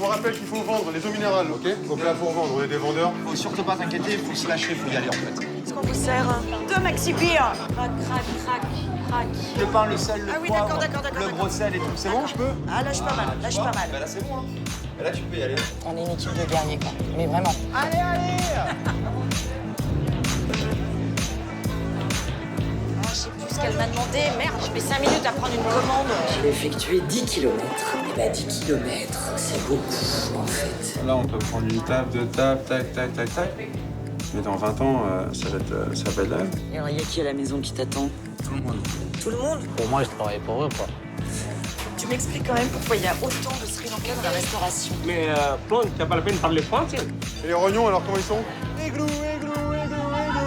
vous rappelle qu'il faut vendre les eaux minérales, ok? Donc là, pour vendre, on est des vendeurs. Faut surtout pas t'inquiéter, faut se lâcher, faut y aller en fait. Est-ce qu'on vous sert 2 maxi bières? Crac, crac, crac, crac. Le pain, le sel, le Ah oui, poivre, d'accord. le gros sel et tout, c'est bon, je peux? Ah, lâche pas mal, lâche pas mal. Bah là, c'est bon. Hein. Bah là, tu peux y aller. On est une équipe de guerriers, quoi. Mais vraiment. Allez, allez! Ah, je sais plus ce qu'elle m'a demandé. Merde, je mets 5 minutes à prendre une commande. Je vais effectuer 10 kilomètres. Et bah 10 kilomètres, c'est beaucoup en fait. Là, on peut prendre une table, deux tables, tac, tac, tac, tac. Mais dans 20 ans, ça va être là. Et alors, y a qui à la maison qui t'attend? Tout le monde. Tout le monde? Pour moi, je travaille pour eux, quoi. Tu m'expliques quand même pourquoi il y a autant de Sri Lankais dans la restauration. Mais plonge, t'as pas la peine de parler français. Et les rognons, alors, comment ils sont? Églou, églou, églou, églou.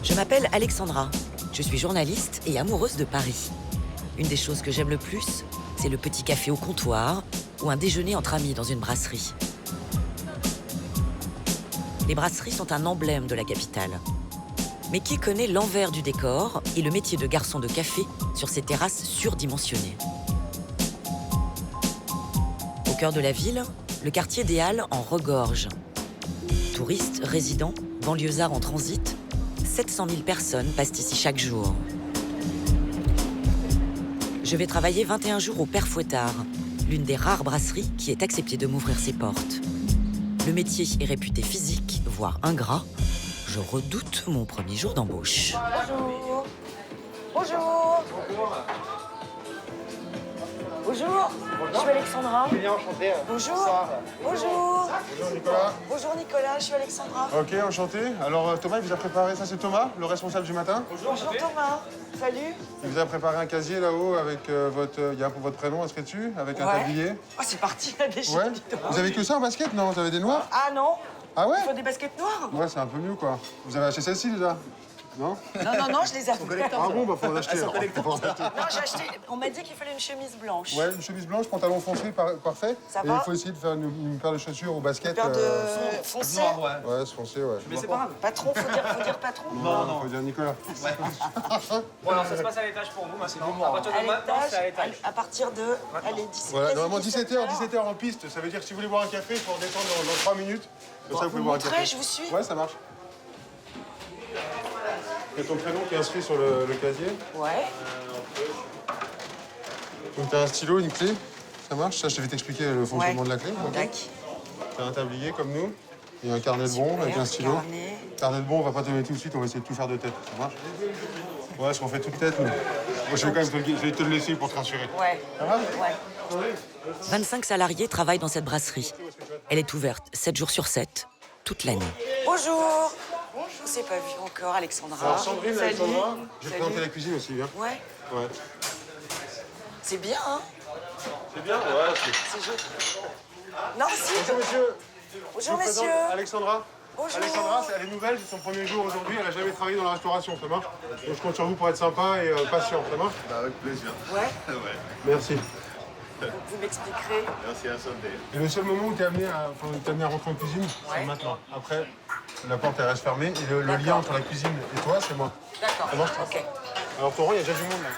Je m'appelle Alexandra. Je suis journaliste et amoureuse de Paris. Une des choses que j'aime le plus, c'est le petit café au comptoir ou un déjeuner entre amis dans une brasserie. Les brasseries sont un emblème de la capitale. Mais qui connaît l'envers du décor et le métier de garçon de café sur ces terrasses surdimensionnées? Au cœur de la ville, le quartier des Halles en regorge. Touristes, résidents, banlieusards en transit, 700 000 personnes passent ici chaque jour. Je vais travailler 21 jours au Père Fouettard, l'une des rares brasseries qui ait accepté de m'ouvrir ses portes. Le métier est réputé physique, voire ingrat. Je redoute mon premier jour d'embauche. Bonjour. Bonjour. Bonjour. Je suis Alexandra. Bien enchanté. Bonjour. Bonjour. Bonjour, Nicolas. Bonjour Nicolas, je suis Alexandra. Ok, enchanté. Alors, Thomas, il vous a préparé, ça c'est Thomas, le responsable du matin. Bonjour Thomas. Salut. Il vous a préparé un casier là-haut avec il y a votre prénom inscrit dessus, avec un Ouais. tablier. Oh, c'est parti là déjà. Ouais. dis donc. Vous avez que ça en basket, non? Vous avez des noirs? Ah non. Ah ouais? Il faut des baskets noires? Ouais, c'est un peu mieux, quoi. Vous avez acheté celle-ci, déjà? Non? Non, je les ai. Ah bon, bah faut en acheter. alors. Faut en acheter. Non, j'ai acheté. On m'a dit qu'il fallait une chemise blanche. Ouais, une chemise blanche, pantalon foncé, parfait. Ça Et va il faut essayer de faire une paire de chaussures au basket. Paire de foncé. Non, ouais. Ouais, c'est foncé, ouais. Mais c'est pas grave. Patron, faut dire patron. Non, faut dire Nicolas. Bon, alors ça se passe à l'étage pour vous, moi c'est bon. À partir À de maintenant, c'est à l'étage, l'étage. à partir de. Allez, 17 Voilà, vas-y, normalement 17h en piste. Ça veut dire que si vous voulez boire un café, il faut redescendre dans 3 minutes. Comme ça, vous pouvez boire un montrez, café. je vous suis. Ouais, ça marche. Il y a ton prénom qui est inscrit sur le casier. Ouais. Donc t'as un stylo, une clé. Ça marche. Ça, je vais t'expliquer le fonctionnement de la clé. ok. Tac. T'as un tablier comme nous. Et un carnet de bons avec un stylo. Carnet. Carnet de bons, on va pas te le mettre tout de suite, on va essayer de tout faire de tête. Ça marche? Ouais, parce qu'on fait toute tête, nous. Moi, je vais quand même je vais te le laisser pour te rassurer. Ouais. Ça va? Ouais. 25 salariés travaillent dans cette brasserie. Elle est ouverte 7 jours sur 7, toute l'année. Bonjour. Je vous ai pas vu encore, Alexandra. Alors, Sandrine, Salut. Alexandra, je vais te Salut. présenter la cuisine aussi, viens. Ouais. Ouais. C'est bien, hein? C'est bien? Ouais, C'est joli. Non, si. Bonjour, monsieur. Je Bonjour, vous présente messieurs. Alexandra. Bonjour. Alexandra, elle est nouvelle, c'est son premier jour aujourd'hui, elle n'a jamais travaillé dans la restauration, ça marche? Donc je compte sur vous pour être sympa et patient, ça marche? Avec plaisir. Ouais. Merci. Vous m'expliquerez. Merci à santé. Et le seul moment où tu es amené à rentrer en cuisine, c'est maintenant. Après, la porte elle reste fermée et le lien entre la cuisine et toi, c'est moi. D'accord. Ça marche? Ok. Alors ton rang, il y a déjà du monde là.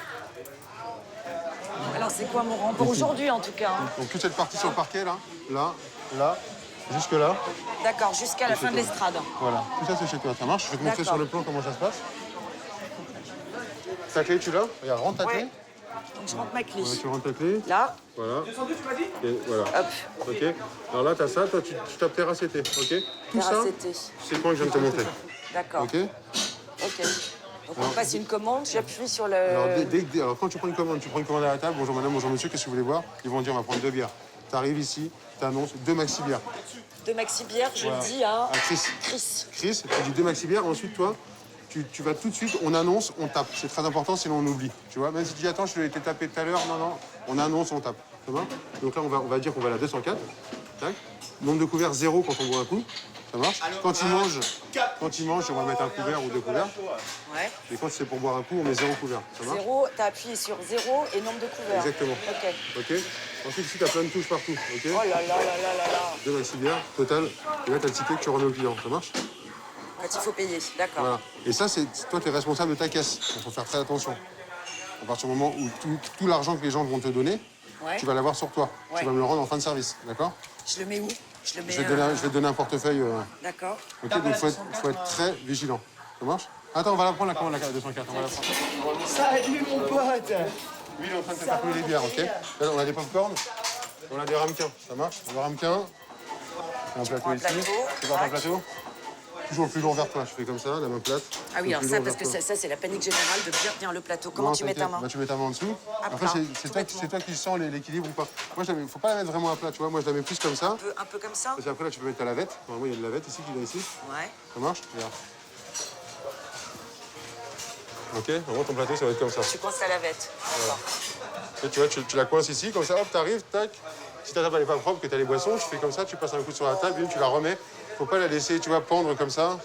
Alors, c'est quoi mon rang pour aujourd'hui, en tout cas, hein? Donc toute cette partie sur le parquet là, là, jusque là, D'accord, jusqu'à la fin de l'estrade. voilà. Tout ça c'est chez toi, ça marche? Je vais te montrer D'accord. sur le plan comment ça se passe. Ta clé, tu l'as? Regarde, rentre ta clé. Ouais. Donc, je rentre ma clé. Ouais, tu rentres ta clé. Là, Voilà. Et voilà. hop, Ok. Alors là, t'as ça, toi tu tapes tes racétés, ok? Tout ça, terracété. c'est le point que je viens de te montrer. D'accord. Ok? Ok. Donc, on passe une commande, j'appuie sur le... Alors quand tu prends une commande à la table, bonjour madame, bonjour monsieur, qu'est-ce que vous voulez boire? Ils vont dire on va prendre 2 bières. T'arrives ici, t'annonces 2 maxi bières. De maxi bière, je Voilà. le dis à À Chris. Chris. Chris, tu dis 2 maxi bières, ensuite toi, tu vas tout de suite, on annonce, on tape. C'est très important, sinon on oublie. Tu vois, même si tu dis attends, je l'ai été tapé tout à l'heure, non, on annonce, on tape. Ça va? Donc là, on va dire qu'on va à la 204. Tac. Nombre de couverts, 0 quand on boit un coup. Ça marche. Quand il mange, on va mettre un couvert ou 2 couverts. Ouais. Et quand c'est pour boire un coup, on met 0 couvert. Ça marche. 0, t'as appuyé sur 0 et nombre de couverts. Exactement. Ok. Ok. Ensuite, ici, tu as plein de touches partout. Ok. Oh là là là là là là. De maxillaire, total. Et là, tu as le ticket que tu remets au client. Ça marche. Quand il faut payer, d'accord. Voilà. Et ça, c'est toi, tu es responsable de ta caisse. Il faut faire très attention. À partir du moment où tout l'argent que les gens vont te donner, Ouais. tu vas l'avoir sur toi. Ouais. Tu vas me le rendre en fin de service. D'accord. Je le mets où? Je le mets. Je vais te donner un portefeuille. D'accord. Ok, donc il faut être très vigilant. Ça marche. Attends, on va la prendre, la commande, la 204. On va la prendre. Salut mon pote. Lui, il est en train de te faire couler les bières, ok. Là, on a des pop-corn, on a des ramequins. Ça marche. Le ramequin. Un plateau ici. Tu vois un plateau. Toujours le plus lourd vers toi. Je fais comme ça, la main plate. Ah oui, Le alors plus ça, lourd parce vers que toi. ça, c'est la panique générale de bien tenir le plateau. Comment Non, tu mets ta t'inquiète. main? Bah, tu mets ta main en dessous. À Après, plat, c'est toi qui sens l'équilibre ou pas. Moi, il ne faut pas la mettre vraiment à plat, tu vois. Moi, je la mets plus comme ça. Un peu comme ça? Parce qu'après, là, tu peux mettre ta lavette. Normalement, il y a une lavette ici qui vient ici. Ouais. Ça marche. Regarde. Ok, normalement, ton plateau, ça va être comme ça. Tu coinces la lavette. D'accord. Et tu vois, tu la coinces ici, comme ça, hop, t'arrives, tac. Si ta table elle est pas propre, que t'as les boissons, tu fais comme ça, tu passes un coup sur la table, tu la remets. Faut pas la laisser, tu vois, pendre comme ça.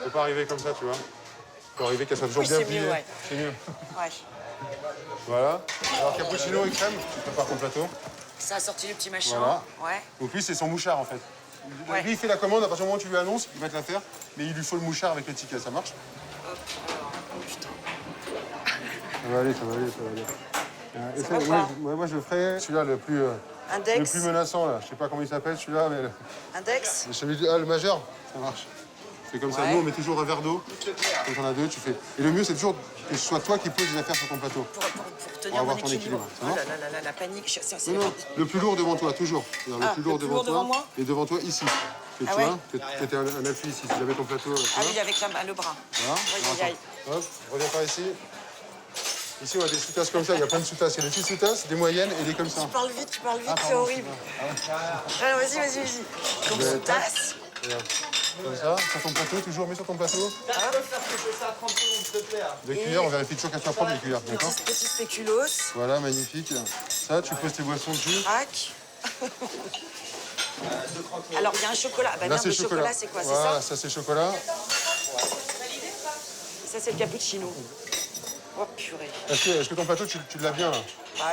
Faut pas arriver comme ça, tu vois. Faut arriver qu'elle soit toujours Oui, bien c'est pliée. mieux, ouais. C'est mieux. Ouais. Voilà. Alors, cappuccino et crème, tu prépares ton plateau. Ça a sorti le petit machin. Voilà. Ouais. Donc lui, c'est son mouchard, en fait. Ouais. Lui, il fait la commande, à partir du moment où tu lui annonces, il va te la faire. Mais il lui faut le mouchard avec le ticket, ça marche? Putain. Ça va aller, ça va aller, ça va aller. Ça va pas. Moi, je le ferai celui-là le plus Index. menaçant, là. Je sais pas comment il s'appelle, celui-là, mais... Index. Celui le majeur, ça marche. Tu fais comme ça. Ouais. Nous, on met toujours un verre d'eau. Quand t'en as deux, tu fais... Et le mieux, c'est toujours que ce soit toi qui poses des affaires sur ton plateau. Pour Pour tenir avoir mon ton équilibre. équilibre, ça Oh va là là là, la panique. C'est Non, non, le plus lourd devant toi, toujours. Ah, Le plus lourd devant toi. moi Et devant toi, ici. Et Ah tu ouais vois, t'étais un appui ici. Si j'avais ton plateau, tu Ah vois. oui, avec le bras. Voilà. Aïe, aïe, aïe. Hop, reviens par ici. Ici, on a des sous-tasses comme ça. Il y a plein de sous-tasses. Il y a des petites sous-tasses, des moyennes et des comme ça. Tu parles vite, c'est pardon, horrible. Alors, vas-y. Donc, sous tasse. Regarde. Comme ça, sur ton plateau, toujours, mets sur ton plateau. Des cuillères, on vérifie toujours qu'elles soient propres, les cuillères, d'accord? Petit spéculoos. Voilà, magnifique. Ça, tu poses tes boissons dessus. Crac. Alors, il y a un chocolat. Bah, Là, merde, c'est le chocolat. chocolat, c'est quoi? C'est Voilà, ça? ça, c'est chocolat. Ça, c'est le cappuccino. Oh, purée. Est-ce que ton plateau, tu l'as bien, là? Bah,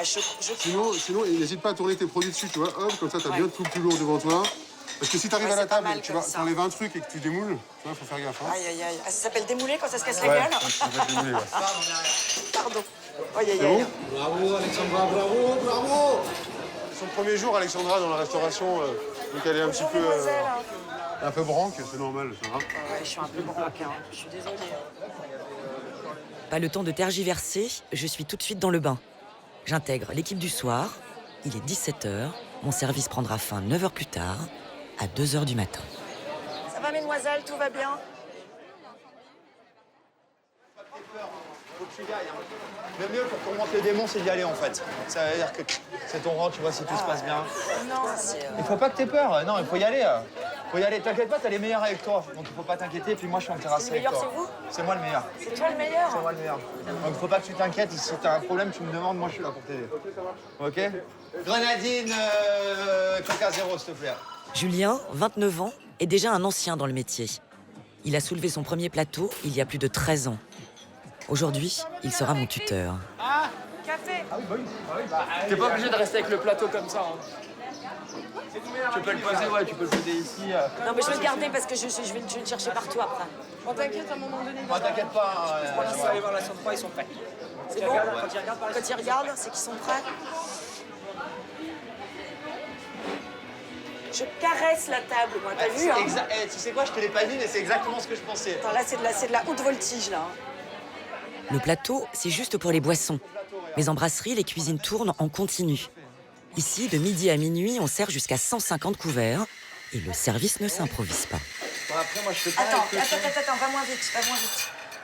Sinon, n'hésite pas à tourner tes produits dessus, tu vois. Hop, comme ça, t'as Ouais. bien tout le plus lourd devant toi. Parce que si t'arrives Ouais, à la c'est pas table mal et que tu comme vas ça. t'enlèves un truc et que tu démoules, tu vois, faut faire gaffe. Hein. Aïe, aïe, aïe. Ah, ça s'appelle démouler quand ça se casse la Ouais, gueule? ça va être démoulé, ouais. Pardon. Aïe, aïe, C'est aïe. bon? Bravo, Alexandra, bravo! Son premier jour, Alexandra, dans la restauration, donc elle est un petit peu... Mademoiselle. un peu branque, c'est normal, ça va. Ouais, je suis un peu branque, hein. Je suis désolée. Pas le temps de tergiverser, je suis tout de suite dans le bain. J'intègre l'équipe du soir. Il est 17h. Mon service prendra fin 9 heures plus tard, à 2h du matin. Ça va, mesdemoiselles? Tout va bien? Faut que tu y ailles. Le mieux pour qu'on monte les démons, c'est d'y aller en fait. Ça veut dire que c'est ton rang, tu vois, si tout se passe bien. Non, c'est... Il faut pas que t'aies peur. Non, il faut y aller. Faut y aller. T'inquiète pas, t'as les meilleurs avec toi. Donc il faut pas t'inquiéter. Puis moi, je suis en terrasse Le avec meilleur, toi. c'est vous? C'est moi le meilleur. C'est toi le meilleur? C'est moi le meilleur. Donc faut pas que tu t'inquiètes. Si t'as un problème, tu me demandes. Moi, je suis là pour t'aider. Ok? Grenadine, Coca zéro, s'il te plaît. Julien, 29 ans, est déjà un ancien dans le métier. Il a soulevé son premier plateau il y a plus de 13 ans. Aujourd'hui, il sera mon tuteur. Café. T'es pas obligé de rester avec le plateau comme ça. Hein. Tu peux le poser, ouais, tu peux le poser ici. Non, mais je vais le garder parce que je vais le chercher partout après. Bon, t'inquiète, à un moment donné. Oh, t'inquiète pas. Ils sont allés voir la chambre froide, ils sont prêts. C'est bon? Quand ils regardent, c'est qu'ils sont prêts. Je caresse la table, moi, t'as vu, hein? Tu sais quoi, je te l'ai pas dit, mais c'est exactement ce que je pensais. Attends, là, c'est de la haute voltige, là. Le plateau, c'est juste pour les boissons. Mais en brasserie, les cuisines tournent en continu. Ici, de midi à minuit, on sert jusqu'à 150 couverts. Et le service ne s'improvise pas. Bon, après, moi, je fais pas Attends, avec le attends, va moins vite,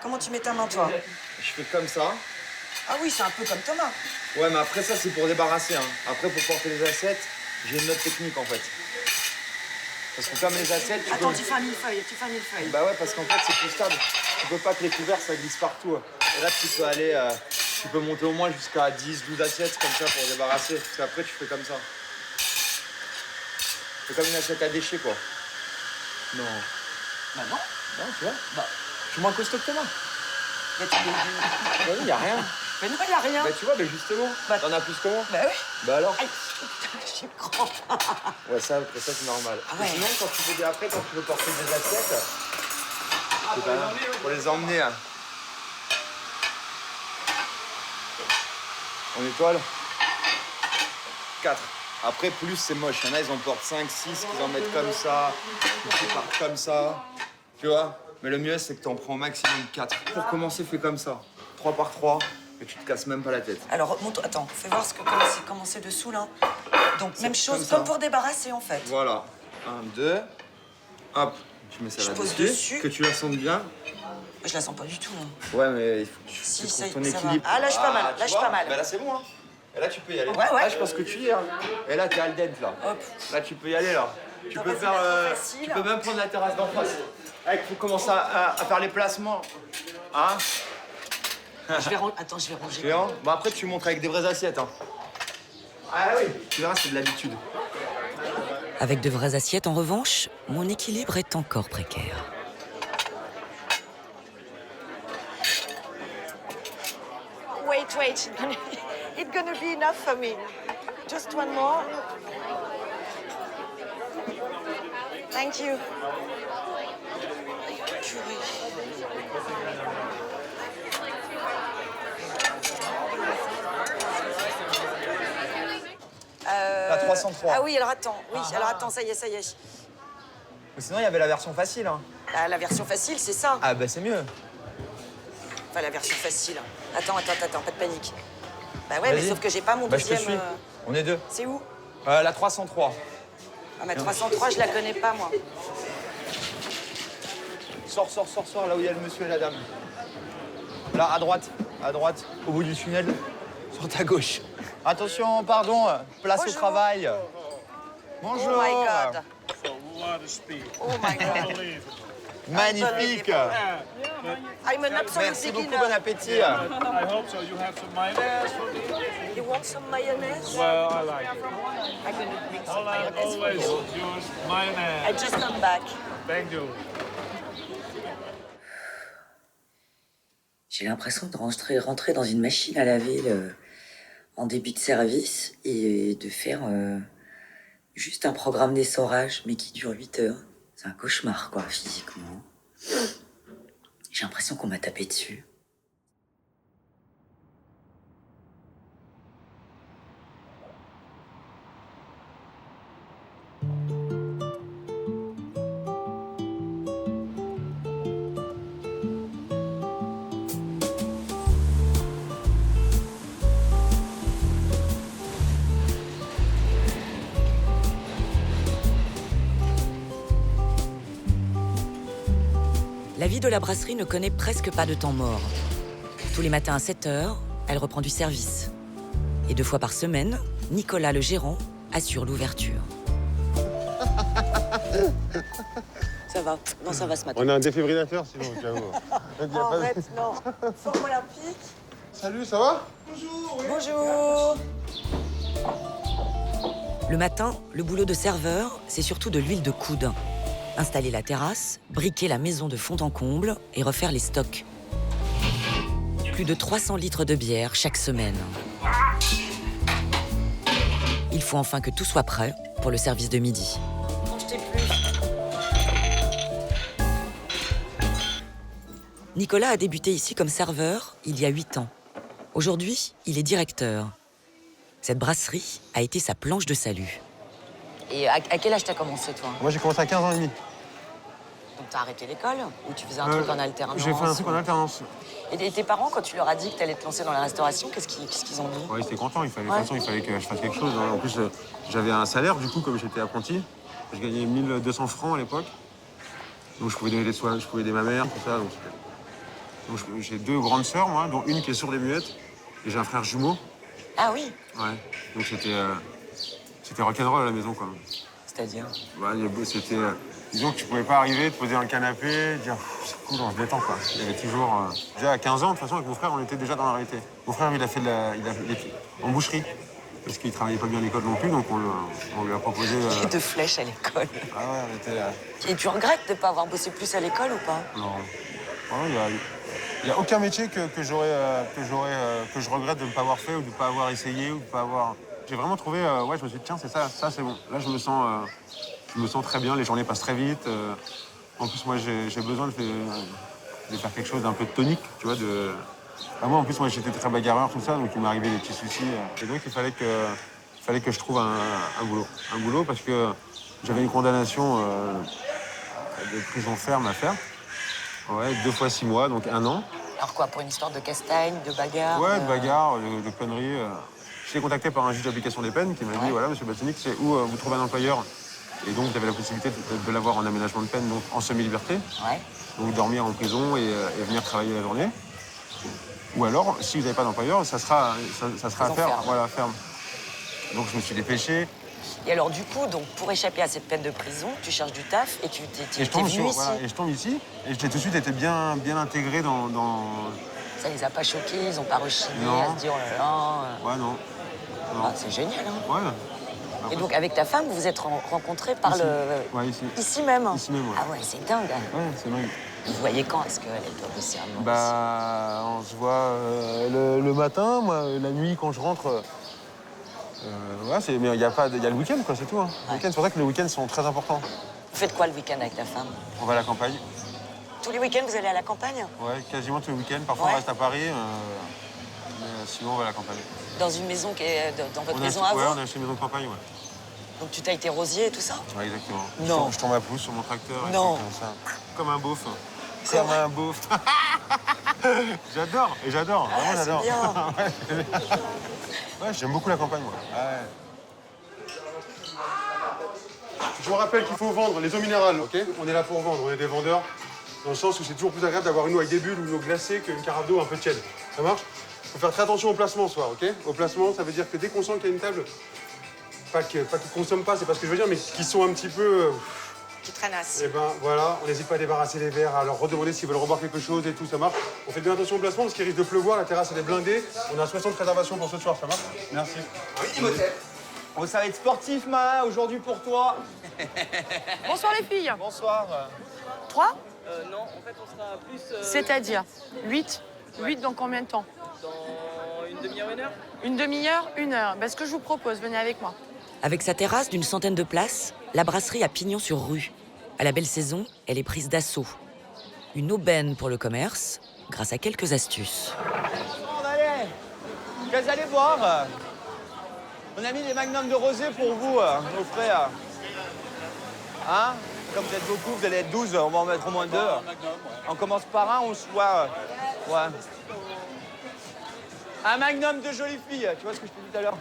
Comment tu mets ta main, toi? Je fais comme ça. Ah oui, c'est un peu comme Thomas. Ouais, mais après, ça, c'est pour débarrasser. Hein. Après, pour porter les assiettes, j'ai une autre technique, en fait. Parce que comme les assiettes, tu Attends, peux... tu fais un millefeuille, Bah ouais, parce qu'en fait, c'est plus stable. Tu peux pas que les couverts, ça glisse partout. Et là, tu peux aller... tu peux monter au moins jusqu'à 10, 12 assiettes, comme ça, pour débarrasser. Parce qu'après, tu fais comme ça. C'est comme une assiette à déchets, quoi. Non. Bah non. Non, tu vois. Bah, je suis moins costaud que Thomas. Mais tu Bah oui, y a rien. Mais non, il n'y a rien. Bah tu vois, bah justement. Bah- T'en as plus que moi. Bah oui. Bah alors. Aïe, putain, je crois pas. Ouais, ça c'est normal. Ah ouais. Et sinon, quand tu veux porter des assiettes, c'est pas pour les emmener. Hein. En étoile 4. Après, plus c'est moche. Il y en a, ils en portent 5, 6, qu'ils en mettent comme ça, qui partent comme ça. Tu vois? Mais le mieux, c'est que t'en prends au maximum 4. Pour commencer, fais comme ça. 3 par 3, et tu te casses même pas la tête. Alors, montre, attends, fais voir comment c'est dessous, là. Donc, même chose, comme ça. comme pour débarrasser, en fait. Voilà. 1, 2. Hop. Tu mets ça Je pose là-dessus. dessus. Que tu la sentes bien. Je la sens pas du tout, hein. Ouais, mais il faut que tu Si, trouves ça ton va. équilibre. Ah, là, je suis pas mal, tu là, je suis vois pas mal. Bah, là, c'est bon, hein. Et là, tu peux y aller. Ouais, ouais. Là, je pense que tu y es. Hein. Et là, t'es al dente, là. Hop. Là, tu peux y aller, là. Tu Non, peux vas-y, faire. là, c'est facile. Tu peux même prendre la terrasse d'en face. Il faut commencer à faire les placements. Hein? Attends, je vais ranger. Tu vois? Bon, après, tu montres avec des vraies assiettes. Hein. Ah oui. Tu verras, c'est de l'habitude. Avec de vraies assiettes, en revanche, mon équilibre est encore précaire. Wait, it's gonna be enough for me. Just one more. Thank you. La 303. Ah oui, alors attends, ça y est. Mais sinon, il y avait la version facile. Hein. La version facile, c'est ça. Ah, bah, c'est mieux. Enfin, la version facile. Attends, pas de panique. Bah ouais, mais Vas-y. sauf que j'ai pas mon Bah, je te deuxième... suis. On est deux. C'est où? La 303. Ah, ma 303, je la connais pas, moi. Sors, là où il y a le monsieur et la dame. Là, à droite, au bout du tunnel, sur ta gauche. Attention, pardon, place au Bonjour. travail. Bonjour. Oh my God. Oh my God. Magnifique. I'm an absolute Merci beaucoup, beginner. bon appétit. I hope so. You have some mayonnaise for me? You want some mayonnaise? Well, I like it. I'm gonna bring some All I mayonnaise for always you. use I mayonnaise. just come back. Thank you. J'ai l'impression de rentrer dans une machine à laver en début de service et de faire juste un programme d'essorage, mais qui dure 8 heures. C'est un cauchemar, quoi, physiquement. J'ai l'impression qu'on m'a tapé dessus. La vie de la brasserie ne connaît presque pas de temps mort. Tous les matins à 7 h, elle reprend du service. Et 2 fois par semaine, Nicolas, le gérant, assure l'ouverture. Ça va. Non, ça va ce matin. On a un défibrillateur sinon, j'avoue. Arrête, non. Forme olympique. Salut, ça va? Bonjour. Le matin, le boulot de serveur, c'est surtout de l'huile de coude. Installer la terrasse, briquer la maison de fond en comble et refaire les stocks. Plus de 300 litres de bière chaque semaine. Il faut enfin que tout soit prêt pour le service de midi. Non, je t'ai plus. Nicolas a débuté ici comme serveur il y a 8 ans. Aujourd'hui, il est directeur. Cette brasserie a été sa planche de salut. Et à quel âge t'as commencé, toi? Moi, j'ai commencé à 15 ans et demi. Donc t'as arrêté l'école? Ou tu faisais un truc en alternance? J'ai fait un truc en alternance. Et tes parents, quand tu leur as dit que t'allais te lancer dans la restauration, qu'est-ce qu'ils ont dit? Ouais, ils étaient contents. De toute Ouais. façon, il fallait que je fasse quelque chose. Hein. En plus, j'avais un salaire, du coup, comme j'étais apprenti. Je gagnais 1200 francs à l'époque. Donc, je pouvais donner des soins, je pouvais aider ma mère, tout ça. Donc, j'ai 2 grandes sœurs, moi, dont une qui est sourde et muette. Et j'ai un frère jumeau. Ah oui? Ouais. Donc, c'était rock'n'roll à la maison, quoi. C'est-à-dire? Ouais, c'était... disons que tu pouvais pas arriver, te poser dans le canapé, dire c'est cool, on se détend, quoi. Il y avait toujours... déjà à 15 ans, de toute façon, avec mon frère, on était déjà dans la réalité. Mon frère, il a fait en boucherie. parce qu'il travaillait pas bien à l'école non plus, donc on lui a proposé... Et de flèches à l'école. Ah ouais, on était... Et tu regrettes de ne pas avoir bossé plus à l'école ou pas? Non. Il n'y a aucun métier que je regrette de ne pas avoir fait ou de ne pas avoir essayé ou de pas avoir... J'ai vraiment trouvé... ouais, je me suis dit, tiens, c'est ça, c'est bon. Là, je me sens très bien, les journées passent très vite. En plus, moi, j'ai besoin de faire quelque chose d'un peu tonique, tu vois, de... Ah, moi, en plus, moi, j'étais très bagarreur, tout ça, donc il m'est arrivé des petits soucis. Et donc, il fallait que je trouve un boulot. Un boulot parce que j'avais une condamnation de prison ferme à faire. Ouais, 2 fois 6 mois, donc 1 an. Alors quoi, pour une histoire de castagne, de bagarre? Ouais, de bagarre, de conneries. J'étais contacté par un juge d'application des peines qui m'a dit, voilà, monsieur Bassanic, c'est où vous trouvez un employeur. Et donc, vous avez la possibilité de l'avoir en aménagement de peine, donc en semi-liberté. Ouais. Donc, dormir en prison et venir travailler la journée. Ou alors, si vous n'avez pas d'employeur, ça sera à faire, ferme. voilà, ferme. Donc, je me suis dépêché. Et alors du coup, donc, pour échapper à cette peine de prison, tu cherches du taf et tu t'es venu ici. Voilà, et je tombe ici. Et j'ai tout de suite été bien intégré dans... Ça les a pas choqués, ils ont pas rechigné Non. à se dire, oh là là. Ouais, non. Ah, c'est génial, hein. Ouais. Et donc avec ta femme, vous vous êtes rencontrés par Ici. le... Ouais, ici. Ici même? Ici même, ouais. Ah ouais, c'est dingue. Ouais, c'est dingue. Vous voyez quand est-ce qu'elle doit bosser un an? Bah, on se voit le matin, moi, la nuit quand je rentre. Ouais, mais il y a le week-end, quoi, c'est tout. Hein. Le week-end, c'est pour ça que les week-ends sont très importants. Vous faites quoi le week-end avec ta femme? On va à la campagne. Tous les week-ends, vous allez à la campagne? Ouais, quasiment tous les week-ends. Parfois, Ouais. on reste à Paris, mais sinon, on va à la campagne. Dans une maison qui est dans votre On a maison acheté- à Ouais, vous? on a acheté une maison de campagne, ouais. Donc tu t'as été rosier et tout ça? Ouais, exactement. Non. Je tombe à pouce sur mon tracteur. et Non. tout comme ça. Comme un beauf. C'est Comme vrai un beauf. J'adore, vraiment Ah, c'est j'adore. bien. Ouais, j'aime beaucoup la campagne, moi. Ouais. Je vous rappelle qu'il faut vendre les eaux minérales, ok? On est là pour vendre, on est des vendeurs, dans le sens où c'est toujours plus agréable d'avoir une eau avec des bulles ou une eau glacée qu'une carafe d'eau un peu tiède. Ça marche? Il faut faire très attention au placement ce soir, ok? Au placement, ça veut dire que dès qu'on sent qu'il y a une table, pas qu'ils consomment pas, c'est pas ce que je veux dire, mais qui sont un petit peu... Qui traînasse. Eh ben voilà, on n'hésite pas à débarrasser les verres, à leur redemander s'ils veulent reboire quelque chose et tout, ça marche. On fait bien attention au placement parce qu'il risque de pleuvoir, la terrasse elle est blindée. On a 60 réservations pour ce soir, ça marche? Merci. Oui, Timothée. Oh, ça va être sportif, Ma, aujourd'hui pour toi. Bonsoir les filles. Bonsoir. 3? Non, en fait, on sera plus C'est-à-dire 8? 8 dans combien de temps? dans une demi-heure, 1 heure. Une demi-heure, 1 heure. Ben, ce que je vous propose, venez avec moi. Avec sa terrasse d'une centaine de places, la brasserie a pignon sur rue. À la belle saison, elle est prise d'assaut. Une aubaine pour le commerce, grâce à quelques astuces. Bon, allez. Qu'est-ce que vous allez boire? On a mis des magnums de rosé pour vous, nos frères. Hein? Comme vous êtes beaucoup, vous allez être 12, on va en mettre au moins 2. On commence par un, on se voit. Ouais. Un magnum de jolies filles, tu vois ce que je t'ai dit tout à l'heure?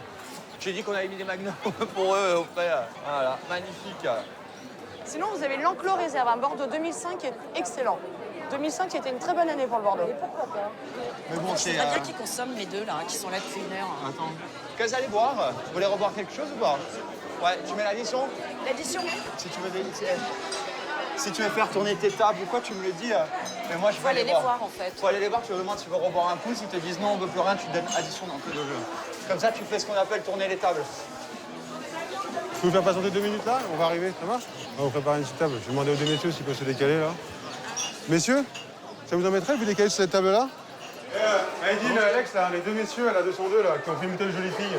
J'ai dit qu'on avait mis des magnums pour eux, aux frères. Voilà, magnifique. Sinon, vous avez l'Enclos Réserve, un Bordeaux 2005 qui est excellent. 2005 qui était une très bonne année pour le Bordeaux. Mais bon, C'est très bien qu'ils consomment les deux, là, qui sont là depuis 1 heure. Attends. Qu'est-ce que vous allez boire? Vous voulez reboire quelque chose ou pas? Ouais, tu mets l'addition? L'addition? Si tu veux si tu veux faire tourner tes tables ou quoi, tu me le dis. Mais moi, je Faut aller les voir, en fait. Faut aller les voir, tu leur demandes si tu veux reboire un coup. S'ils te disent non, on veut plus rien, tu te donnes addition dans le jeu. Comme ça, tu fais ce qu'on appelle tourner les tables. Je peux vous faire patienter 2 minutes là? On va arriver, ça marche? On va vous préparer une petite table. Je vais demander aux 2 messieurs s'ils peuvent se décaler là. Messieurs, ça vous embêterait de vous décaler sur cette table là? Aïdine, Alex, là, les 2 messieurs à la 202 là, qui ont fait une bouteille de jolie fille.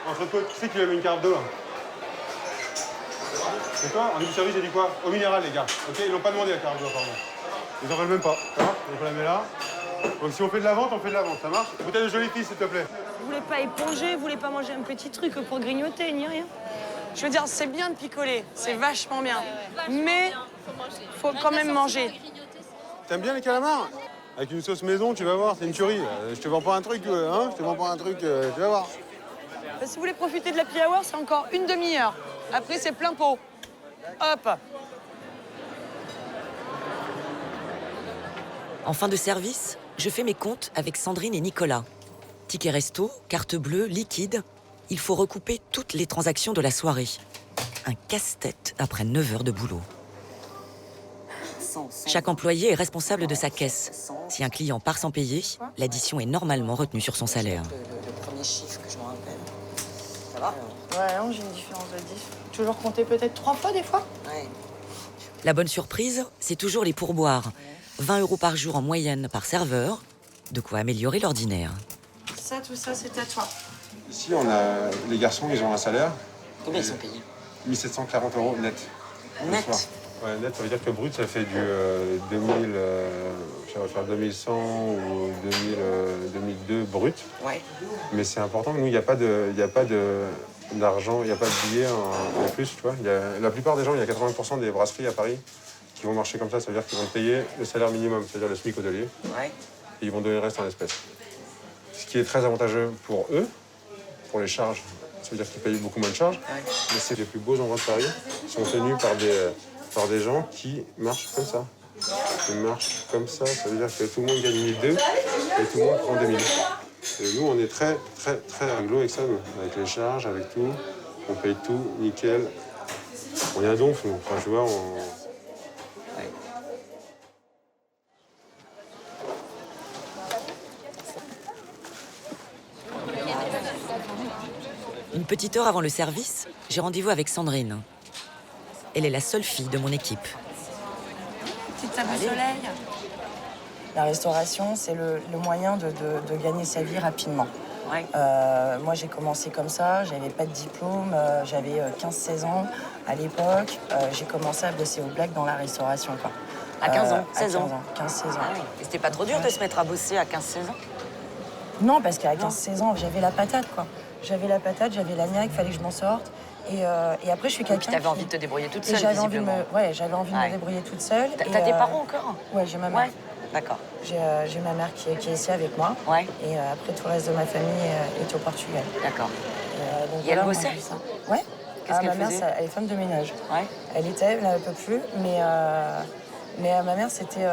Entre côtes, qui c'est qui lui a mis une carte d'eau là? C'est quoi? En début de service, j'ai dit quoi? Au minéral, les gars. Ok, ils l'ont pas demandé la carte d'eau, pardon. Ils en veulent même pas. Ça marche? Donc on la met là. Donc si on fait de la vente, on fait de la vente. Ça marche? Bouteille de jolie fille, s'il te plaît. Vous voulez pas éponger, vous voulez pas manger un petit truc pour grignoter, ni rien? Je veux dire, c'est bien de picoler, c'est vachement bien. Mais faut quand même manger. T'aimes bien les calamars? Avec une sauce maison, tu vas voir, c'est une tuerie. Je te vends pas un truc, hein? Je te vends pas un truc, tu vas voir. Si vous voulez profiter de la happy hour, c'est encore une demi-heure. Après, c'est plein pot. Hop. En fin de service, je fais mes comptes avec Sandrine et Nicolas. Ticket resto, carte bleue, liquide. Il faut recouper toutes les transactions de la soirée. Un casse-tête après 9 heures de boulot. Chaque employé est responsable de sa caisse. Si un client part sans payer, l'addition est normalement retenue sur son salaire. Le premier chiffre que je me rappelle. Ça va? Ouais, non, j'ai une différence de 10. Toujours compter peut-être 3 fois des fois. Ouais. La bonne surprise, c'est toujours les pourboires. 20 € par jour en moyenne par serveur. De quoi améliorer l'ordinaire. Ça, tout ça, c'est à toi. Ici, on a les garçons, ils ont un salaire. Combien ils sont payés? 1740 € net. le Net? soir. Ouais, net, ça veut dire que brut, ça fait du 2000, ça va faire 2100 ou 2000, 2002 brut. Ouais. Mais c'est important, nous, il n'y a pas d'argent, il n'y a pas de billets en plus, tu vois. La plupart des gens, il y a 80% des brasseries à Paris qui vont marcher comme ça. Ça veut dire qu'ils vont te payer le salaire minimum, c'est-à-dire le SMIC hôtelier. Ouais. Et ils vont donner le reste en espèces. Ce qui est très avantageux pour eux, pour les charges. Ça veut dire qu'ils payent beaucoup moins de charges. Ouais. Mais c'est les plus beaux endroits de Paris sont tenus par des gens qui marchent comme ça. Ils marchent comme ça veut dire que tout le monde gagne 1002 et tout le monde prend 2000. Et nous, on est très, très, très réglo avec ça, nous. Avec les charges, avec tout. On paye tout, nickel. On est à donf, nous. Enfin, tu vois, Ouais. Une petite heure avant le service, j'ai rendez-vous avec Sandrine. Elle est la seule fille de mon équipe. Petite table au soleil. La restauration, c'est le moyen de gagner sa vie rapidement. Ouais. Moi, j'ai commencé comme ça, j'avais pas de diplôme, j'avais 15-16 ans à l'époque. J'ai commencé à bosser au black dans la restauration, quoi. À 15 ans, 16 ans. 15-16 ans. Ah oui. Et c'était pas trop dur de se mettre à bosser à 15-16 ans? Non, parce qu'à 15-16 ans, j'avais la patate, quoi. J'avais la patate, j'avais la niaque, fallait que je m'en sorte. Et après, je suis quelqu'un T'avais envie de te débrouiller toute seule, j'avais envie, visiblement. j'avais envie de Ouais. me débrouiller toute seule. T'as des parents encore? Ouais, j'ai ma mère. Ouais. D'accord. J'ai ma mère qui est ici avec moi. Ouais. Et après, tout le reste de ma famille est au Portugal. D'accord. Donc Et elle voilà, moi, bossait? j'ai ça. Ouais. Qu'est-ce qu'elle ma mère, faisait? elle est femme de ménage. Ouais. Elle était, là, elle ne peut plus. Mais ma mère, c'était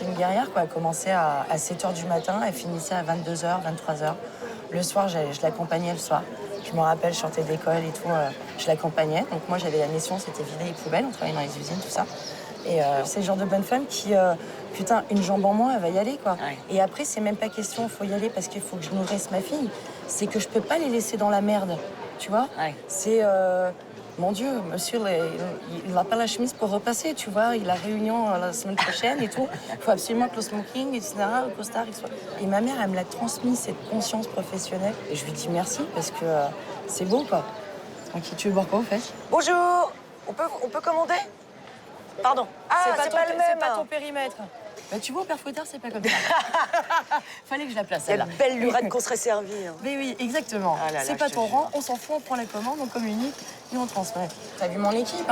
une guerrière, quoi. Elle commençait à 7h du matin, elle finissait à 22h, 23h. Le soir, je l'accompagnais le soir. Je me rappelle, je sortais d'école et tout, je l'accompagnais. Donc moi, j'avais la mission, c'était vider les poubelles, on travaillait dans les usines, tout ça. Et c'est le genre de bonne femme qui, putain, une jambe en moins, elle va y aller, quoi. Ouais. Et après, c'est même pas question, il faut y aller parce qu'il faut que je nourrisse ma fille. C'est que je peux pas les laisser dans la merde, tu vois. Ouais. C'est, mon Dieu, monsieur, il n'a pas la chemise pour repasser, tu vois. Il a réunion la semaine prochaine et tout. Il faut absolument que le smoking, etc., le costard, il soit... Et ma mère, elle me l'a transmis, cette conscience professionnelle. Et je lui dis merci parce que c'est beau, quoi. Ok, tu veux boire quoi, au fait? Bonjour. On peut commander? Pardon. Ah, c'est pas le même. C'est pas ton périmètre. Bah, tu vois, au Père Fouettard, c'est pas comme ça. Fallait que je la place, Quelle celle-là. belle lurette qu'on serait servi. Hein. Mais oui, exactement. Ah là là, c'est pas je te ton jure. rang, on s'en fout, on prend la commande, on communique et on transmet. T'as vu mon équipe?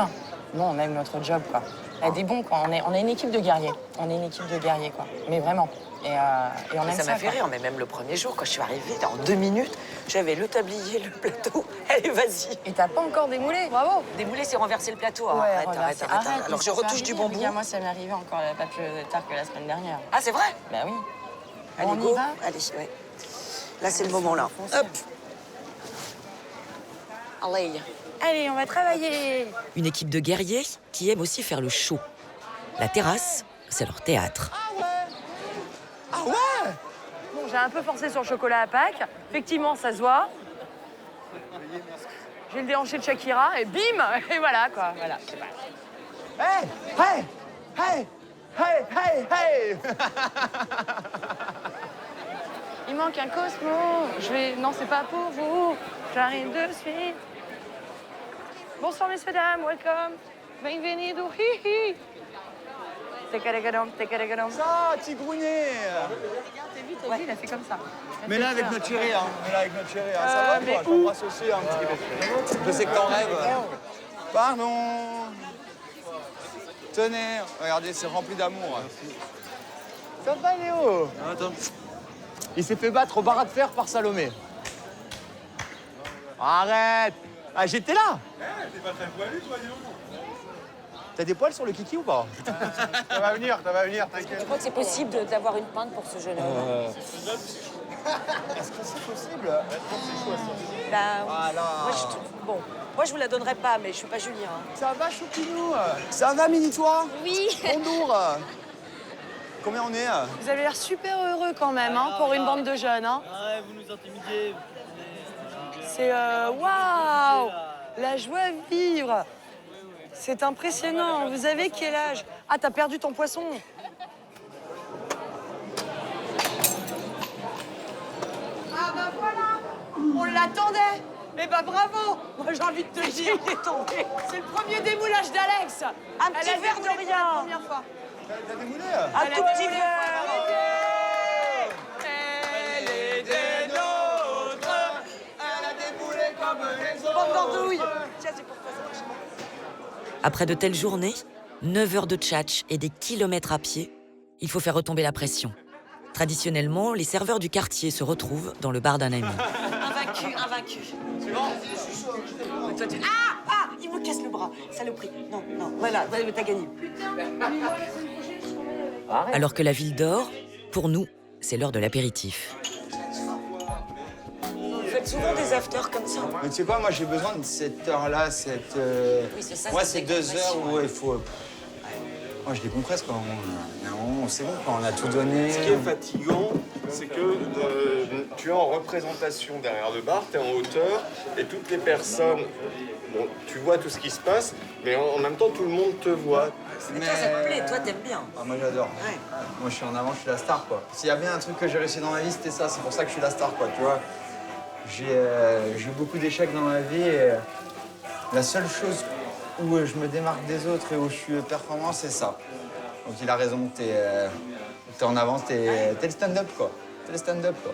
Non, on aime notre job, quoi. Elle est des bons, quoi. On est une équipe de guerriers. On est une équipe de guerriers, quoi. Mais vraiment. Et on aime ça. Ça m'a fait quoi. rire, mais même le premier jour, quand je suis arrivée, en 2 minutes, j'avais le tablier, le plateau. Allez, vas-y. Et t'as pas encore démoulé, bravo. Démouler, c'est renverser le plateau. Ouais, Arrête, regarde, arrête. Alors je retouche du bonbon. Regarde, moi, ça m'est arrivé encore pas plus tard que la semaine dernière. Ah, c'est vrai? Bah oui. Allez, On y go. va? Allez, ouais. Là, c'est le moment, là. Hop. Allez. Allez, on va travailler. Une équipe de guerriers qui aime aussi faire le show. La terrasse, c'est leur théâtre. Bon, j'ai un peu forcé sur le chocolat à Pâques. Effectivement, ça se voit. J'ai le déhanché de Shakira et bim. Et voilà, quoi. Voilà, c'est pas... Hey! Hey! Hey! Hey! Hey! Hey! Il manque un Cosmo. Non, c'est pas pour vous. J'arrive de suite. Bonsoir, messieurs, dames. Welcome. Bienvenido. Hihi. Tekeregadom, tekeregadom. Ça, tigrounet! T'as vu, il a fait comme ça. Mais là avec notre chérie, hein. Ça va, mais toi, je t'embrasse aussi, hein. Je sais que t'en rêves. Pardon. Tenez, regardez, c'est rempli d'amour. Ça va, Léo? Attends. Il s'est fait battre au bar à de fer par Salomé. Arrête! Ah, j'étais là! T'es pas très poilu, toi, dis donc. T'as des poils sur le kiki ou pas? Ça va venir, t'inquiète. Tu crois que c'est possible d'avoir une pinte pour ce jeune homme? Est-ce que c'est possible? Bah, Voilà. moi, je vous la donnerais pas, mais je suis pas Julien. Hein. Ça va, Choupinou? Ça va, Mini-toi? Oui. Bonjour. Combien on est? Vous avez l'air super heureux quand même, hein, pour une bande de jeunes. Hein. Ouais, vous nous intimidez. C'est waouh, la joie de vivre. C'est impressionnant. Vous avez quel âge? Ah, t'as perdu ton poisson. Ah bah voilà, on l'attendait. Eh bah bravo. Moi j'ai envie de te dire, il est tombé. C'est le premier démoulage d'Alex. Un petit verre de rien. La première fois. T'as démoulé Un tout petit verre. Elle est des nôtres. Elle a déboulé comme les autres. Bande d'andouilles. Tiens, c'est pour toi, ça marche. Après de telles journées, 9 heures de tchatch et des kilomètres à pied, il faut faire retomber la pression. Traditionnellement, les serveurs du quartier se retrouvent dans le bar d'un ami. Invaincu, invaincu. C'est bon. Ah, il me casse le bras, saloperie. Non, voilà, t'as gagné. Alors que la ville dort, pour nous, c'est l'heure de l'apéritif. Vous faites souvent des afters comme ça? Mais tu sais quoi, moi j'ai besoin de cette heure-là, Oui, c'est ça, moi c'est c'est 2 heures décompression. où il faut... Moi je décompresse quoi, c'est bon quoi, on a tout donné. Ce qui est fatigant, c'est que tu es en représentation derrière le bar, tu es en hauteur, et toutes les personnes, bon, tu vois tout ce qui se passe, mais en même temps tout le monde te voit. Mais toi, ça te plaît, toi, t'aimes bien. Ah, moi j'adore. Ouais. Moi je suis en avant, je suis la star quoi. S'il y a bien un truc que j'ai réussi dans ma vie, c'était ça, c'est pour ça que je suis la star quoi, tu vois. J'ai eu beaucoup d'échecs dans ma vie et la seule chose où je me démarque des autres et où je suis performant, c'est ça. Donc il a raison, t'es en avance, t'es le stand-up quoi. T'es le stand-up quoi.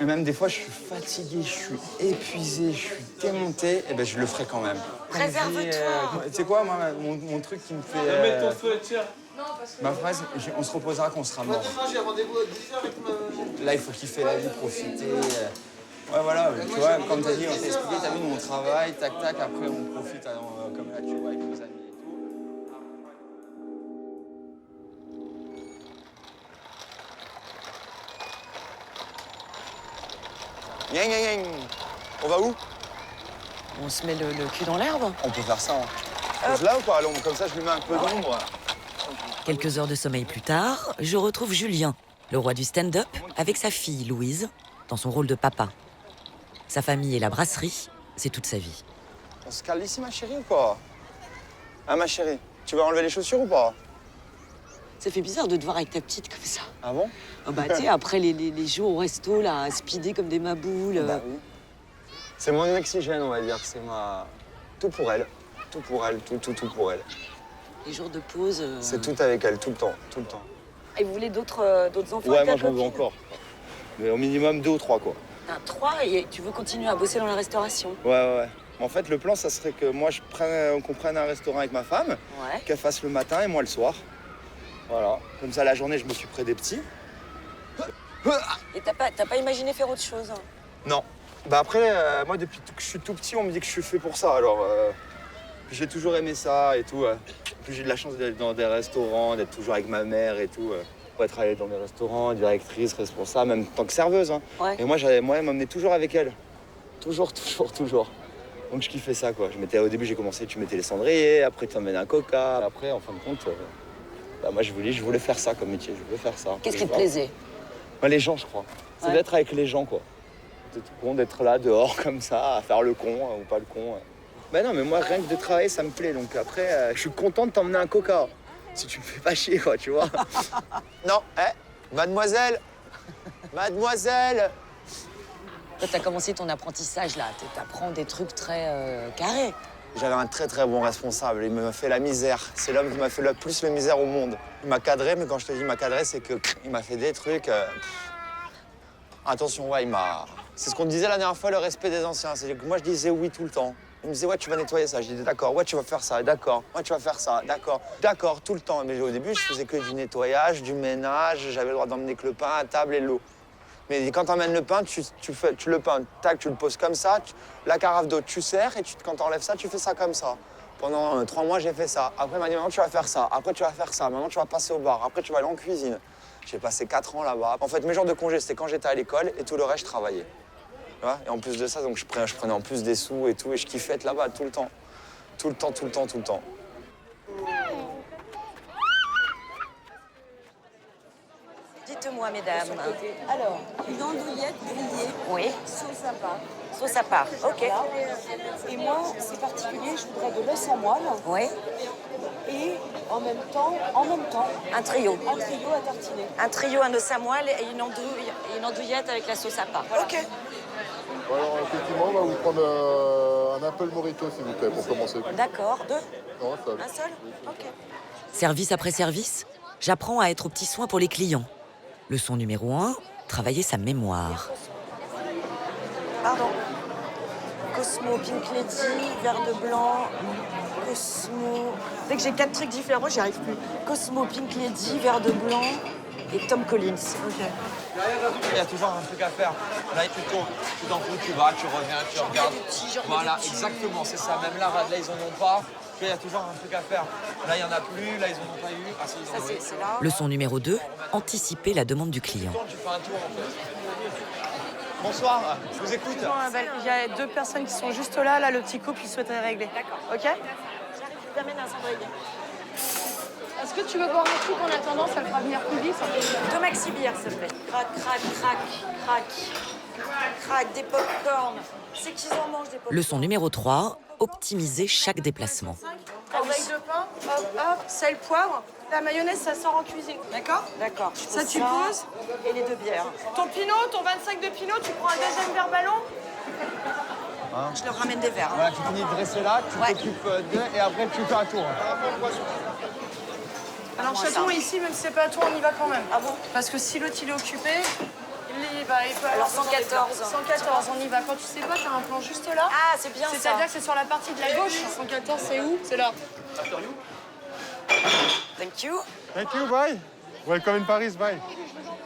Et même des fois, je suis fatigué, je suis épuisé, je suis démonté, et ben je le ferai quand même. Préserve-toi. Tu sais quoi, moi, mon truc qui me fait... Mets ton sweatshirt. Ma phrase, on se reposera quand on sera mort. J'ai rendez-vous à 10h avec ma... Là, il faut kiffer la vie, profiter. Ouais, voilà, tu vois, comme t'as dit, on t'a expliqué, t'as vu, nous on travaille, tac, tac, après on profite, comme là, tu vois, avec nos amis et tout. Yang, yang, yang. On va où? On se met le cul dans l'herbe. On peut faire ça, hein. Pose là ou pas à l'ombre? Comme ça, je lui mets un peu d'ombre. Quelques heures de sommeil plus tard, je retrouve Julien, le roi du stand-up, avec sa fille Louise, dans son rôle de papa. Sa famille et la brasserie, c'est toute sa vie. On se cale ici, ma chérie, ou pas? Ah, ma chérie, tu vas enlever les chaussures ou pas? Ça fait bizarre de te voir avec ta petite comme ça. Ah bon? Oh bah, tu sais, après les jours au resto, là, à speeder comme des maboules. Bah oui. C'est mon oxygène, on va dire. C'est ma... Tout pour elle. Tout pour elle, tout pour elle. Les jours de pause. C'est tout avec elle, tout le temps, tout le temps. Et vous voulez d'autres enfants? Ouais, avec ta moi j'en veux copine? encore. Mais au minimum 2 ou 3, quoi. T'as 3 et tu veux continuer à bosser dans la restauration? Ouais. En fait, le plan, ça serait que moi, qu'on prenne un restaurant avec ma femme, Ouais. qu'elle fasse le matin et moi le soir. Voilà. Comme ça, la journée, je m'occuperai des petits. Et t'as pas imaginé faire autre chose? Hein? Non. Bah après, moi, depuis que je suis tout petit, on me dit que je suis fait pour ça. Alors, j'ai toujours aimé ça et tout. Puis j'ai de la chance d'être dans des restaurants, d'être toujours avec ma mère et tout. Ouais, travailler dans des restaurants, directrice, responsable, même en tant que serveuse. Hein. Ouais. Et moi, elle m'emmenait toujours avec elle. Toujours. Donc je kiffais ça, quoi. Au début, j'ai commencé, tu mettais les cendriers, après tu emmènes un coca. Après, en fin de compte, moi, je voulais faire ça comme métier. Je veux faire ça. Qu'est-ce qui te plaisait? Les gens, je crois. C'est Ouais. d'être avec les gens, quoi. C'est tout con d'être là, dehors, comme ça, à faire le con ou pas le con. Ben non, mais moi, rien que de travailler, ça me plaît. Donc après, je suis content de t'emmener un coca. Si tu me fais pas chier, quoi, tu vois. Non, mademoiselle. Mademoiselle. Toi, t'as commencé ton apprentissage, là. T'apprends des trucs très carrés. J'avais un très très bon responsable. Il m'a fait la misère. C'est l'homme qui m'a fait le plus la misère au monde. Il m'a cadré, mais quand je te dis il m'a cadré, c'est que il m'a fait des trucs. Attention, ouais, il m'a. C'est ce qu'on disait la dernière fois, le respect des anciens. C'est que moi, je disais oui tout le temps. Il me disait, ouais, tu vas nettoyer ça. Je disais, d'accord. Ouais, tu vas faire ça. D'accord. Ouais, tu vas faire ça. D'accord. D'accord, tout le temps. Mais au début, je faisais que du nettoyage, du ménage. J'avais le droit d'emmener que le pain à table et l'eau. Mais quand tu emmènes le pain, tu le pain, tac, tu le poses comme ça. La carafe d'eau, tu sers et quand tu enlèves ça, tu fais ça comme ça. Pendant 3 mois, j'ai fait ça. Après, il m'a dit, maintenant, tu vas faire ça. Après, tu vas faire ça. Maintenant, tu vas passer au bar. Après, tu vas aller en cuisine. J'ai passé 4 ans là-bas. En fait, mes jours de congé, c'était quand j'étais à l'école et tout le reste, je travaillais. Tu vois, et en plus de ça, donc, je prenais en plus des sous et tout. Et je kiffais être là-bas tout le temps. Tout le temps. Dites-moi, mesdames. Alors, une andouillette grillée, Oui. sauce à part. Sauce à part, ok. Voilà. Et moi, c'est particulier, je voudrais de l'os à moelle Oui, et en même temps, un trio. un trio à tartiner. Un trio, un os à moelle et une andouillette avec la sauce à part. Voilà. Ok. Alors, effectivement, on va vous prendre un Apple Morito, s'il vous plaît, pour commencer. D'accord, 2. Non, un seul. Un seul. Ok. Service après service, j'apprends à être au petit soin pour les clients. Leçon numéro 1, travailler sa mémoire. Pardon. Cosmo, Pink Lady, verre de blanc, Cosmo... Dès que j'ai 4 trucs différents, j'y arrive plus. Cosmo, Pink Lady, verre de blanc et Tom Collins. Ok. Il y a toujours un truc à faire. Là, tu tournes, tu t'en fous, tu vas, tu reviens, tu regardes. Voilà, exactement, c'est ça. Même là, ils en ont pas. Il y a toujours un truc à faire. Là, il n'y en a plus, là, ils en ont pas eu. Ah, si, ils en ont eu. Leçon numéro 2, anticiper la demande du client. Tu fais un tour, en fait. Bonsoir, je vous écoute. Il y a 2 personnes qui sont juste là. Là, le petit couple, il souhaiterait régler. D'accord. OK? J'arrive, je t'amène un cendrier. Est-ce que tu veux boire un truc en attendant? Ça le fera venir plus vite. 2 maxi bières, s'il te plaît. Crac, crac, crac, crac. Crac, des pop-corn. C'est qu'ils en mangent des pop-corn. Leçon numéro 3, optimiser chaque déplacement. Avec de pain, hop, hop, sel, poivre. La mayonnaise, ça sort en cuisine. D'accord? D'accord. Ça, tu poses. Et les 2 bières. Ton pinot, ton 25 de pinot, tu prends un deuxième verre ballon. Je leur ramène des verres. Voilà, tu finis de dresser là, tu t'occupes d'eux et après tu fais un tour. Alors, chaton, ici, même si c'est pas à toi, on y va quand même. Ah bon? Parce que si l'autre, il est occupé, il peut Alors, avoir 114. 114, on y va. Quand tu sais pas, t'as un plan juste là. Ah, c'est bien ça. C'est-à-dire que c'est sur la partie de la gauche. 114, c'est où? C'est là. Thank you. Thank you, bye. Welcome in Paris, bye.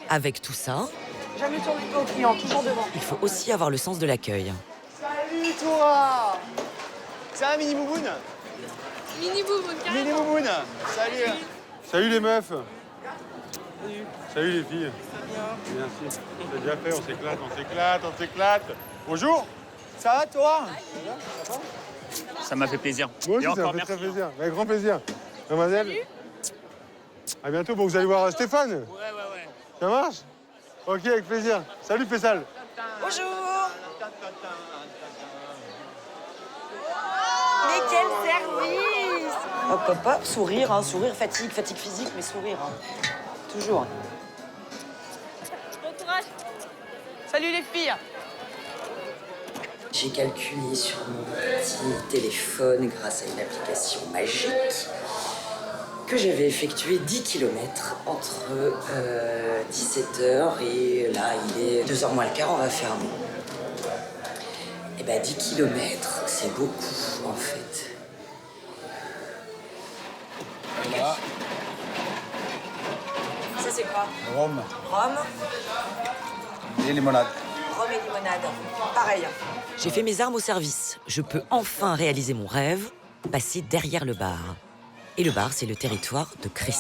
Avec tout ça, Jamais tourner le dos au client, toujours devant. il faut aussi avoir le sens de l'accueil. Salut toi! Ça va, Mini Bouboune? Mini bouboune, Mini Bouboune! Salut! Salut les meufs. Salut les filles. Merci. C'est déjà fait, on s'éclate. Bonjour. Ça va toi? Ça m'a fait plaisir. Moi aussi, Et ça encore me fait merci. très plaisir. Avec grand plaisir. Mademoiselle. À bientôt. Bon, vous allez voir Stéphane. Ouais. Ça marche? Ok, avec plaisir. Salut Fessal. Bonjour. Mais quel service! Hop, hop, hop, sourire, hein, sourire, fatigue physique, mais sourire. Hein. Toujours. Bon courage. Salut les filles. J'ai calculé sur mon petit téléphone, grâce à une application magique, que j'avais effectué 10 km entre 17h et là, il est 2h moins le quart, on va faire bon. Et ben 10 km, c'est beaucoup en fait. Voilà, Ça, c'est quoi? Rome Rhum, et limonade. rhum et limonade. Pareil. J'ai fait mes armes au service. Je peux enfin réaliser mon rêve, passer derrière le bar. Et le bar, c'est le territoire de Chris.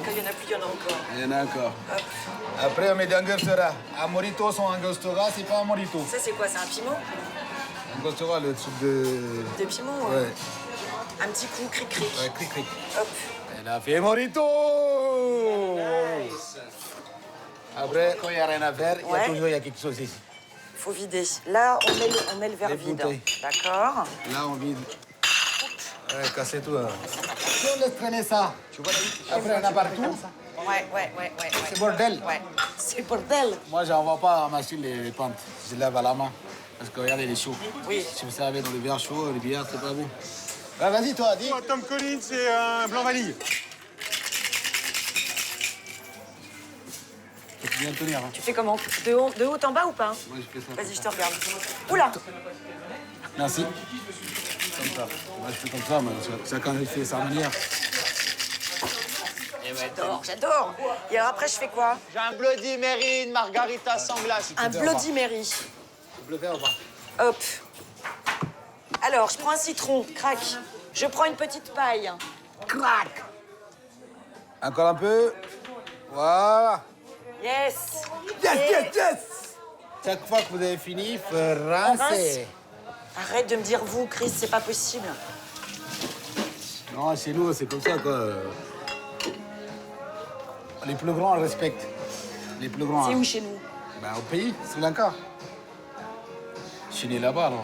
Quand il y en a plus, il y en a encore. Il y en a encore. Après, on met des angostura. Un morito sans angostura, c'est pas un morito. Ça, c'est quoi? C'est un piment? Angostura, le truc de... De piment, Ouais, Un petit coup, cric-cric. ouais, cric-cric. Hop. Elle a fait morito. Après, quand il n'y a rien à faire, il y a quelque chose ici. Faut vider. Là, on met le verre Les vide. bouteilles. D'accord. Là, on vide. Ouais, casser tout. Si on laisse traîner ça, tu vois, après, on a partout. Ouais. C'est bordel. Ouais. C'est bordel. Moi, j'envoie pas en machine les pentes. Je lève à la main. Parce que regardez, il est chaud. Oui. Si vous savez, dans les verres chauds, les bières, c'est pas bon. Ouais, vas-y, toi, dis. Moi, Tom Collins, c'est un blanc vanille. Faut bien tenir. Hein. Tu fais comment? De haut en bas ou pas? Moi, je fais ça. Vas-y, je te regarde. Oula! Merci. Comme ça. Moi, je fais comme ça, mais chacun il fait sa manière. J'adore. Et alors après, je fais quoi? J'ai un Bloody Mary, une margarita sans glace. Un Bloody Mary. Vous le faire ou pas? Hop. Alors, je prends un citron, crac. Je prends une petite paille. Crac. Encore un peu. Voilà. Yes. Yes. Chaque fois que vous avez fini, il faut rincer. Arrête de me dire vous, Chris, c'est pas possible. Non, chez nous, c'est comme ça, quoi. Les plus grands, on respecte. Les plus grands. C'est hein. où chez nous? Ben, au pays, Sri Lanka. suis né là-bas, alors.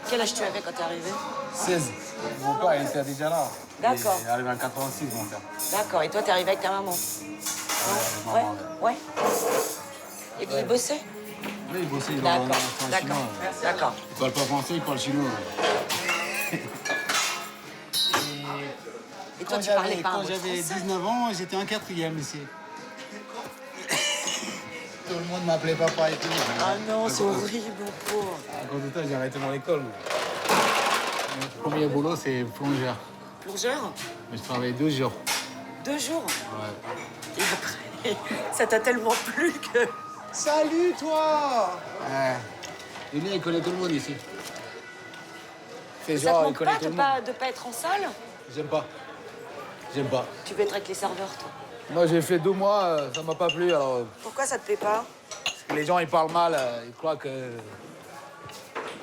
Quel âge tu avais quand t'es arrivé? 16. Mon père, il était déjà là. D'accord. Il est arrivé en 86, mon père. D'accord, et toi, t'es arrivé avec ta maman? Ouais, ouais. Et puis il bossait? Oui, il bossait dans D'accord, le d'accord, chinois. d'accord. Il parle pas français, il parle chinois. Et toi, tu parlais pas un Quand mot de j'avais français? 19 ans, j'étais en 4e ici. Tout le monde m'appelait papa et tout. Ah non, c'est horrible, mon pauvre. À cause de ça, j'ai arrêté mon école. Mon premier boulot, c'est plongeur. Plongeur? Mais je travaillais 2 jours. 2 jours? Ouais. Et après, ça t'a tellement plu que... Salut, toi! Lui, il connaît tout le monde ici. Fait Ça te genre, il manque connaît pas tout de le monde. pas, de pas être en salle? J'aime pas. J'aime pas. Tu veux être avec les serveurs, toi? Moi, j'ai fait 2 mois, ça m'a pas plu, alors... Pourquoi ça te plaît pas? Parce que les gens, ils parlent mal, ils croient que...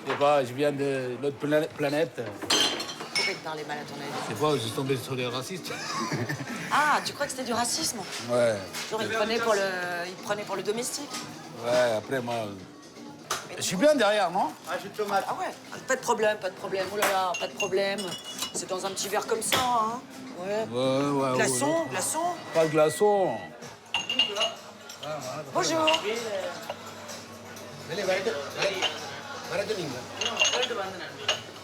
Je sais pas, je viens de l'autre planète. Pourquoi ils te parlaient mal à ton avis? Je sais pas, je suis tombé sur des racistes. Ah, tu crois que c'était du racisme? Ouais. Genre, ils te prenaient pour le domestique? Ouais, après, moi... Je suis bien derrière, non? Ah, j'ai tomate. Ah ouais, pas de problème, pas de problème. Oh là là, pas de problème. C'est dans un petit verre comme ça, hein. Ouais. Ouais. Glaçon, ouais. glaçon. Pas de glaçon. Bonjour.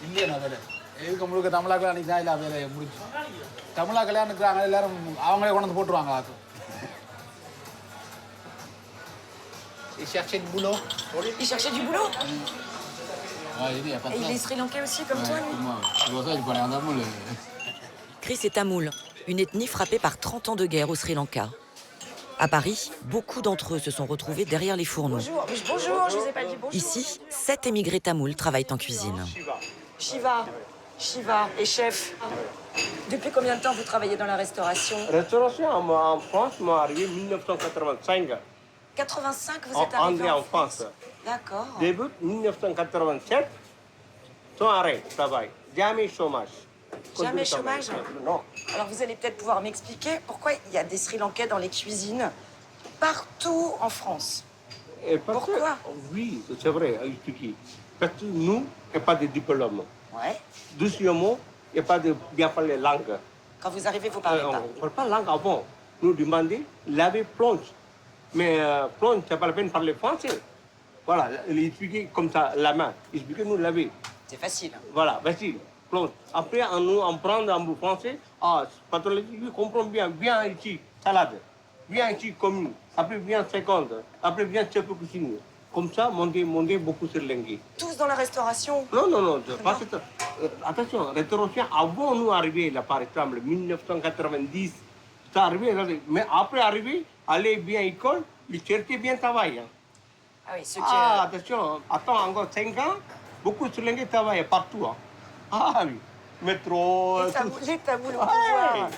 இந்தியனா வேலை இதுக்கு முழுக்க தமிழாக்கெல்லாம் அன்றைக்கி தான் எல்லா வேலையை முடிச்சு தமிழாக்கெல்லாம் இருக்கிறாங்க எல்லாரும் அவங்களே கொண்டு வந்து போட்டுருவாங்க ஆக்கு Il cherchait du boulot? Ouais, il y a pas de Et il place. est sri-lankais aussi, comme toi, lui? C'est pour ça qu'il parlait en tamoul. Chris est tamoul, une ethnie frappée par 30 ans de guerre au Sri Lanka. À Paris, beaucoup d'entre eux se sont retrouvés derrière les fourneaux. Bonjour, bonjour, je vous ai pas dit bonjour. Ici, 7 émigrés tamouls travaillent en cuisine. Shiva et chef. Depuis combien de temps vous travaillez dans la restauration? Restauration en France, moi, arrivé en 1985. 85, vous êtes arrivé en France. D'accord. Début 1987, sans arrêt, travail. Jamais chômage. Jamais chômage? Non. Alors vous allez peut-être pouvoir m'expliquer pourquoi il y a des Sri Lankais dans les cuisines partout en France. Et parce Pourquoi? Oui, c'est vrai, à expliquer. Parce que nous, il n'y a pas de diplôme. Ouais. Deuxièmement, il n'y a pas de bien parler langue. Quand vous arrivez, vous parlez pas. On ne parle pas langue avant. Nous demandons laver plonge. Mais plonge, c'est pas la peine de parler français. Voilà, il expliquait comme ça, la main. Expliquez-nous laver. C'est facile. Voilà, facile. Plonge. Après, on prend un bout français. Ah, patron, il comprend bien ici, salade. Bien ici, commune. Après, bien 50. Après, bien chef de cuisine. Comme ça, monter beaucoup sur l'engue. Tous dans la restauration? Non. Parce que, attention, restauration, avant nous arriver là, par exemple, 1990, c'est arrivé, mais après arriver, aller bien à l'école, il cherchait bien travail. Hein. Ah oui, ceux qui... attention, attends encore 5 ans, beaucoup sur l'engue travaillent partout. Hein. Ah oui, métro... Les tamouls au pouvoir.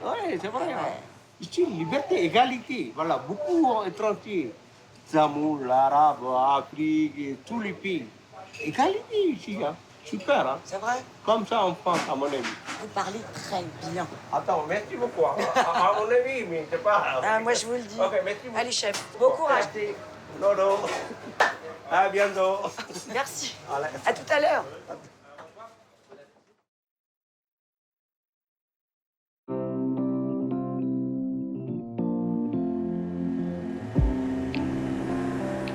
Oui, c'est vrai. Hein. Ici, liberté, égalité, voilà, beaucoup étrangers. Tamoul, l'arabe, Afrique, tous les pays. Égalité ici, hein. Super, hein. C'est vrai? Comme ça en France, à mon avis. Vous parlez très bien. Attends, merci beaucoup. Hein. À mon avis, mais c'est pas... Ah, moi, je vous le dis. Ok, merci beaucoup. Allez, chef, bon courage. Non. À bientôt. Merci. À tout à l'heure.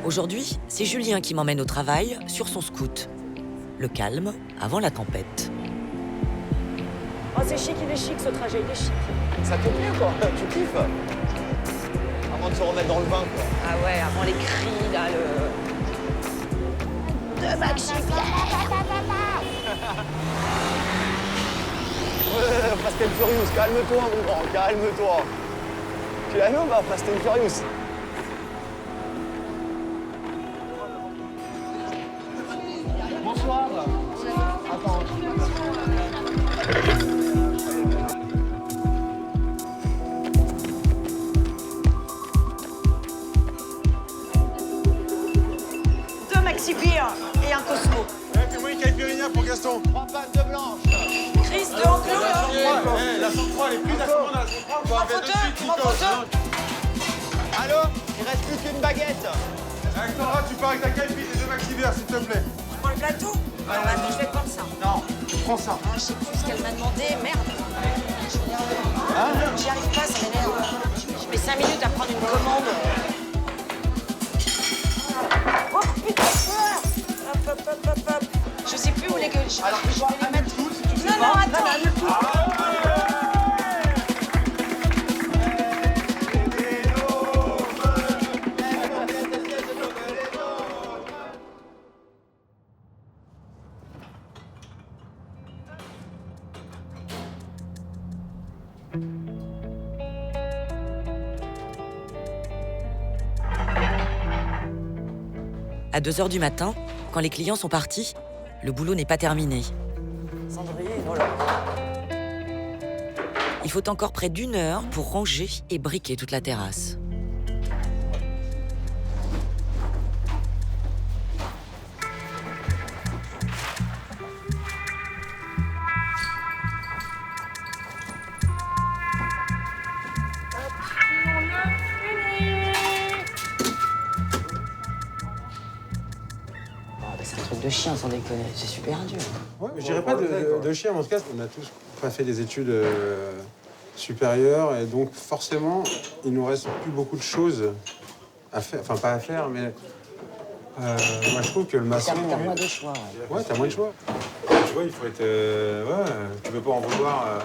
Aujourd'hui, c'est Julien qui m'emmène au travail sur son scoot. Le calme avant la tempête. Oh, c'est chic, il est chic, ce trajet, il est chic. Ça te plaît, quoi? Tu kiffes? Avant de se remettre dans le bain, quoi. Ah ouais, avant les cris, là, de Maxi Ouais, Fast and Furious, calme-toi, mon grand, calme-toi. Tu l'as vu ou pas, Fast and Furious? Bonsoir. Attends. Deux Maxi Beer et un Cosmo. Fais-moi une caipirinha pour Gaston. 3 pattes de blanche. Chris, deux en clos, là. La 103, elle est plus d'accident, la 103. Tu m'en faut deux, tu m'en faut deux. Allô? Il reste plus qu'une baguette. Alexandra, tu pars avec ta caipi et 2 maxi verts, s'il te plaît. Oh le plateau. Alors attends, je vais prendre ça. Non, prends ça. Je sais plus ce qu'elle m'a demandé, merde. J'y arrive pas, ça m'énerve. Je mets 5 minutes à prendre une commande. Oh putain, hop, hop, hop, hop, hop. Je sais plus où les gueules. Alors, je vais les mettre. Non, attends. À 2h du matin, quand les clients sont partis, le boulot n'est pas terminé. Cendrier, voilà. Il faut encore près d'1 heure pour ranger et briquer toute la terrasse. C'est un truc de chien, sans déconner. C'est super dur. Ouais, je dirais pas de chien, mais en tout cas, on a tous pas fait des études supérieures, et donc forcément, il nous reste plus beaucoup de choses à faire. Enfin, pas à faire, mais moi, je trouve que le maçon... T'as moins de choix, Ouais, t'as moins de choix. Tu vois, il faut être... tu peux pas en vouloir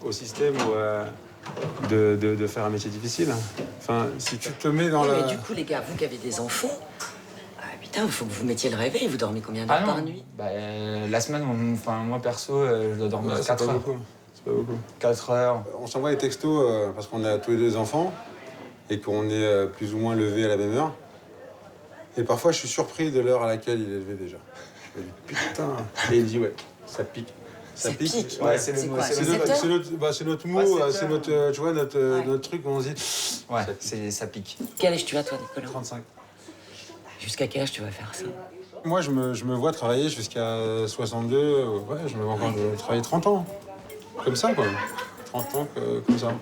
au système ou de faire un métier difficile. Enfin, si tu te mets dans Mais du coup, les gars, vous qui avez des enfants... Putain, il faut que vous mettiez le réveil. Vous dormez combien d'heures par nuit? Bah, la semaine, moi perso, je dois dormir 4 heures. C'est pas beaucoup. 4 heures. On s'envoie les textos parce qu'on a tous les 2 enfants et qu'on est plus ou moins levés à la même heure. Et parfois, je suis surpris de l'heure à laquelle il est levé déjà. Je me dis, putain. Et il dit, ouais, ça pique. Ça pique. Ouais, c'est le mot. C'est notre mot, c'est notre, tu vois, notre truc où on se dit. Ouais, ça pique. Quel âge tu as, toi, Nicolas? 35. Jusqu'à quel âge tu vas faire ça? Moi, je me vois travailler jusqu'à 62. Ouais, je me vois encore travailler 30 ans. Comme ça, quoi. 30 ans, comme ça.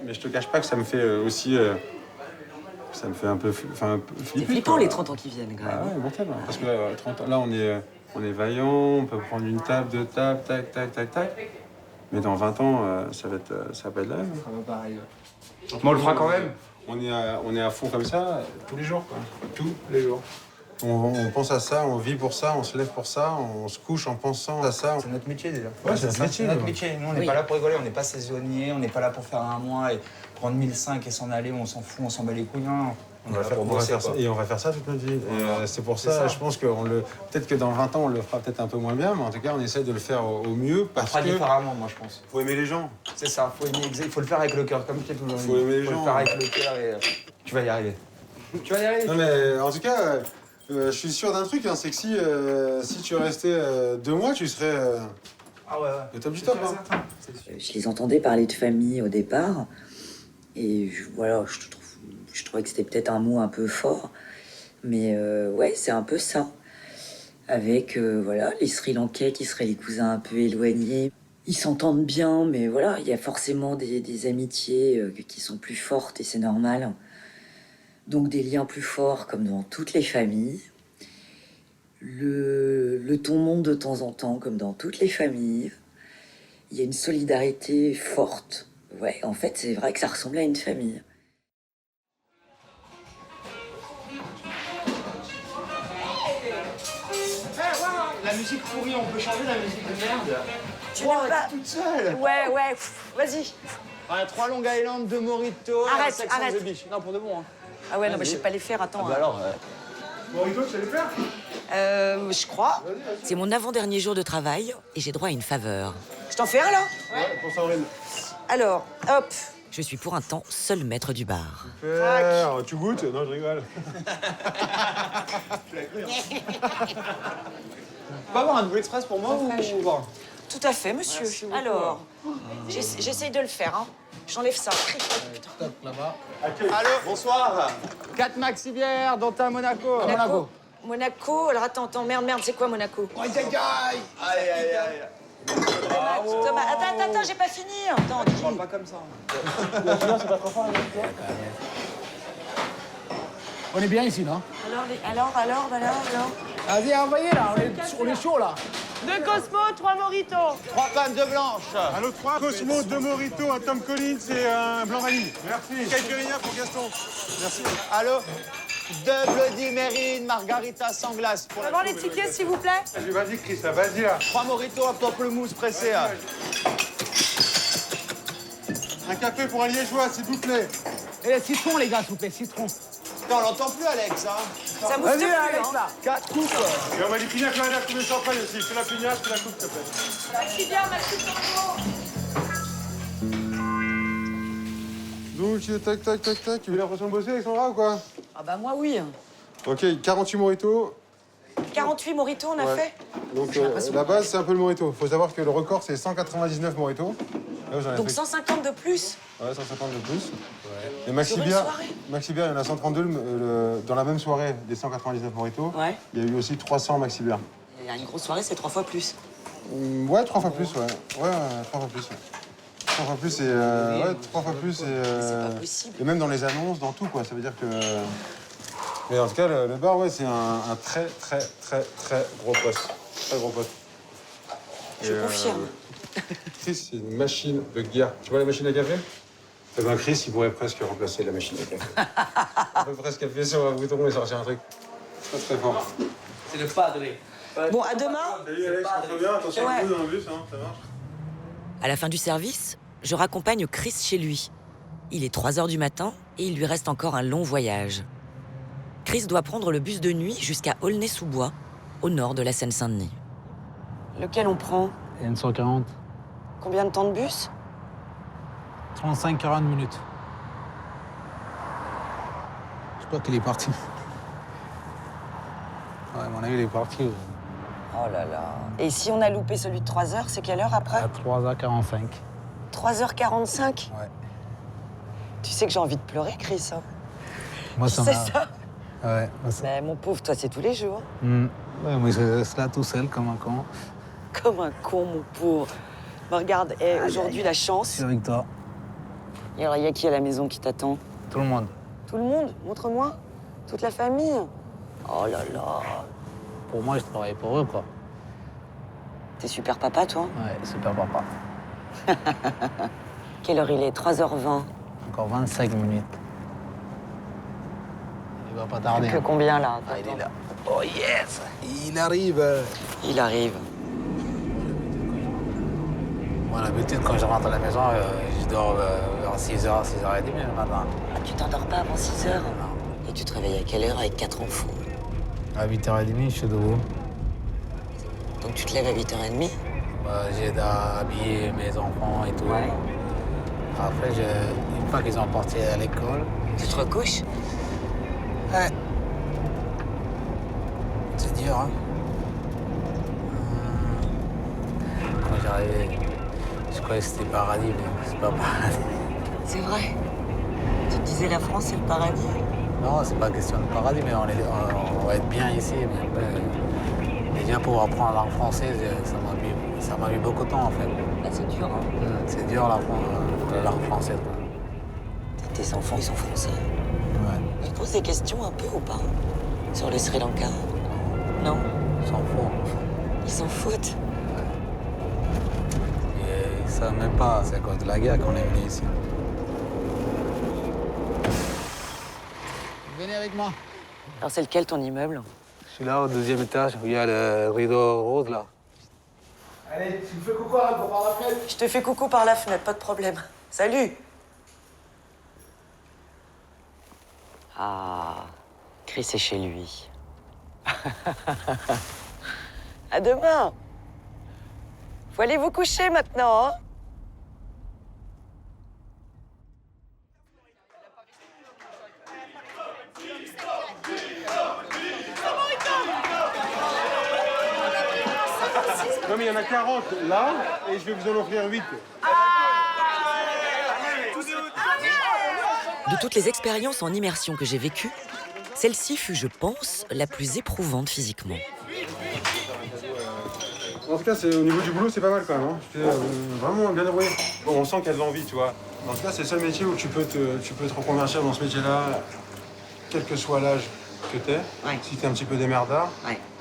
Mais je te cache pas que ça me fait aussi... ça me fait un peu flipper. C'est flippant, les 30 ans qui viennent, quand même. Ah ouais, mortel. Parce que 30 ans, là, on est vaillant, on peut prendre une table, 2 tables, tac, tac, tac, tac. Mais dans 20 ans, ça va pas être la même. Ça va pareil. Mais on le fera quand même. On est à fond comme ça tous les jours, quoi. Tous les jours. On pense à ça, on vit pour ça, on se lève pour ça, on se couche en pensant à ça. C'est notre métier déjà. Ouais, c'est notre métier. Notre métier. Nous, on n'est pas là pour rigoler, on n'est pas saisonnier, on n'est pas là pour faire un mois et prendre 1005 et s'en aller, on s'en fout, on s'en bat les couilles. Non. On va faire ça. Et on va faire ça toute notre vie. C'est pour ça, je pense que peut-être que dans 20 ans, on le fera peut-être un peu moins bien, mais en tout cas, on essaie de le faire au mieux parce que... différemment, moi, je pense. Faut aimer les gens. C'est ça, il faut le faire avec le cœur, comme tu as toujours dit. Faut aimer les gens. Faut le faire avec le cœur et tu vas y arriver. Tu vas y arriver. Non, mais en tout cas, je suis sûr d'un truc, hein, c'est que si tu restais 2 mois, tu serais le top du top. Hein. Je les entendais parler de famille au départ. Et voilà, je trouvais que c'était peut-être un mot un peu fort. Mais ouais, c'est un peu ça. Avec voilà, les Sri Lankais qui seraient les cousins un peu éloignés. Ils s'entendent bien, mais voilà, il y a forcément des amitiés qui sont plus fortes et c'est normal. Donc des liens plus forts comme dans toutes les familles. Le ton monte de temps en temps comme dans toutes les familles. Il y a une solidarité forte. Ouais, en fait, c'est vrai que ça ressemble à une famille. La musique pourrie, on peut changer la musique de merde. Tu n'aimes pas toute seule. Ouais, vas-y. 3 Long Island, 2 Mojito, Arrête, 5 arrête. The Beach. Non, pour de bon. Hein. Ah ouais, non, mais je sais pas les faire, attends. Bah alors... Morito, tu sais les faire? Je crois. C'est mon avant-dernier jour de travail et j'ai droit à une faveur. Je t'en fais un, là? Ouais, pour Sandrine. Alors, hop. Je suis pour un temps seul maître du bar. Tu goûtes? Non, je rigole. On peut avoir un double express pour moi ou pas? Tout à fait, monsieur. Alors, j'essaye de le faire, hein. J'enlève ça. Allô, bonsoir. 4 maxi bières, dont un Monaco. Monaco, alors attends, merde, c'est quoi Monaco? Aïe. Thomas, attends, j'ai pas fini. Attends, Je parle pas comme ça. On est bien ici, non? Alors. Vas-y, envoyez là, on est chaud là. 2 Cosmo, 3 Mojito. 3 pannes de blanche. Allô, 3 Cosmo, 2 Morito, un Tom Collins et un Blanc Vanille. Merci. Caipirinha pour Gaston. Merci. Allô? 2 Bloody Mary, une margarita sans glace. Pour Avant les tickets, s'il vous plaît. Vas-y, Chris, là, vas-y là. 3 Morito à pamplemousse pressé. Là. Un café pour un liégeois, s'il vous plaît. Et les citrons, les gars, s'il vous plaît, citrons. Putain, on l'entend plus, Alex. Hein. Ça bouge plus, Alex, là. 4 coupes. Et on va les pignas colada, combien ça en prenne aussi. Fais la pignasse, fais la coupe, s'il te plaît. Merci bien, merci Tango. Donc, tac. Tu as l'impression de bosser, Alexandra, ou quoi? Ah bah moi, oui. Ok, 48 Morito. 48 Morito, on a Ouais. fait. Donc, la base, c'est un peu le Morito. Faut savoir que le record, c'est 199 Morito. Là, j'en ai Donc fait... 150 de plus. Ouais, 150 de plus. Ouais. Et Maxi Sur une Bière, soirée. il y en a 132 dans la même soirée des 199 Morito. Ouais. Il y a eu aussi 300 Maxi Bière. Il y a une grosse soirée, c'est 3 fois plus. Ouais, 3 fois plus, ouais. Ouais, 3 fois plus. Ouais. 3 fois plus et... ouais, 3 fois plus et... C'est pas possible. Et même dans les annonces, dans tout, quoi. Ça veut dire que... Mais en tout cas, le bar, ouais, c'est un très gros poste. Très gros poste. Je confirme. Chris, c'est une machine de guerre. Tu vois la machine à café? Eh ben Chris, il pourrait presque remplacer la machine à café. On peut presque appuyer sur un bouton et sortir un truc. Très fort. C'est le padre. Bon, à demain. Salut Alex, on se voit bien. Attention à vous dans le bus, hein, ça marche. À la fin du service, je raccompagne Chris chez lui. Il est 3 heures du matin et il lui reste encore un long voyage. Chris doit prendre le bus de nuit jusqu'à Aulnay-sous-Bois, au nord de la Seine-Saint-Denis. Lequel on prend? N140. Combien de temps de bus? 35-40 minutes. Je crois qu'il est parti. Ouais, à mon avis, il est parti. Oh là là. Et si on a loupé celui de 3 heures, c'est quelle heure après? À 3h45. 3h45? Ouais. Tu sais que j'ai envie de pleurer, Chris. Hein? Moi, Tu ça sais m'a... ça? Ouais, moi, ça... Mais mon pauvre, toi, c'est tous les jours. Ouais, moi, je reste là tout seul comme un con. Comme un con, mon pauvre. Bah, regarde, aujourd'hui, la chance. Je suis avec toi. Et alors, il y a qui à la maison qui t'attend? Tout le monde. Tout le monde? Montre-moi. Toute la famille. Oh là là. Pour moi, je travaille pour eux, quoi. T'es super papa, toi? Ouais, super papa. Quelle heure il est? 3h20. Encore 25 minutes. Il va pas tarder. Que combien, là? Ah, il est là. Oh yes! Il arrive. Il arrive. Moi, l'habitude, quand je rentre à la maison, je dors vers 6h, 6h30 le matin. Ah, tu t'endors pas avant 6h? Non. Et tu te réveilles à quelle heure avec 4 enfants? À 8h30, je suis debout. Donc tu te lèves à 8h30? J'ai d'habiller mes enfants et tout. Ouais. Après, une fois qu'ils sont partis à l'école... Tu te recouches? Ouais. C'est dur, hein. Quand j'arrivais, je croyais que c'était paradis, mais c'est pas paradis. C'est vrai. Tu te disais la France, c'est le paradis? Non, c'est pas question de paradis, mais on va être bien ici. Mais après, déjà pour apprendre la langue française, ça m'a mis beaucoup de temps, en fait. Bah, c'est dur, hein. C'est dur, la langue française. Tes enfants, ils sont français. Ouais. Tu poses des questions un peu ou pas? Sur le Sri Lanka? Non? Ils s'en foutent. Ils s'en foutent? Et ils savent même pas, c'est à cause de la guerre qu'on est venu ici. Venez avec moi. Alors c'est lequel ton immeuble? Je suis là au 2e étage où il y a le rideau rose là. Allez, tu me fais coucou hein, pour voir la fenêtre. Je te fais coucou par la fenêtre, pas de problème. Salut! Ah, Chris est chez lui. À demain! Faut aller vous coucher maintenant, hein? Non, mais il y en a 40 là, et je vais vous en offrir 8. De toutes les expériences en immersion que j'ai vécues, celle-ci fut, je pense, la plus éprouvante physiquement. En tout cas, au niveau du boulot, c'est pas mal quand même. Hein. Je fais vraiment bien débrouillé. Bon, on sent qu'il y a de l'envie, tu vois. En tout cas, c'est le seul métier où tu peux te reconvertir dans ce métier-là. quel que soit l'âge que tu es, si tu es un petit peu démerdard,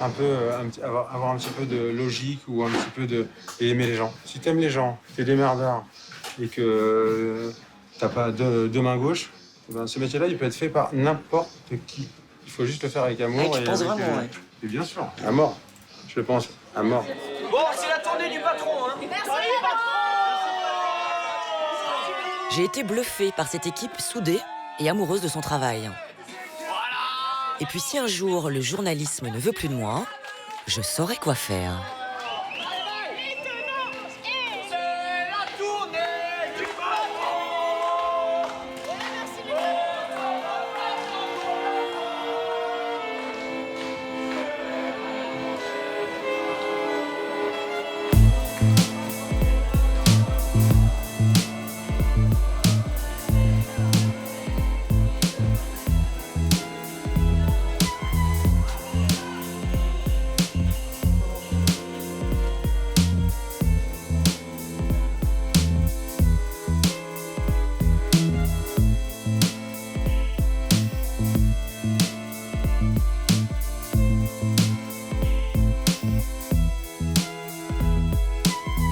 avoir un petit peu de logique ou un petit peu de... et aimer les gens. Si tu aimes les gens, tu es démerdard et que tu n'as pas deux mains gauches, ben, ce métier-là, il peut être fait par n'importe qui. Il faut juste le faire avec amour. Tu penses vraiment, ouais. Et bien sûr, à mort. Je le pense, à mort. Bon, c'est la tournée du patron, hein. Merci, J'ai été bluffée par cette équipe soudée et amoureuse de son travail. Et puis si un jour le journalisme ne veut plus de moi, je saurai quoi faire.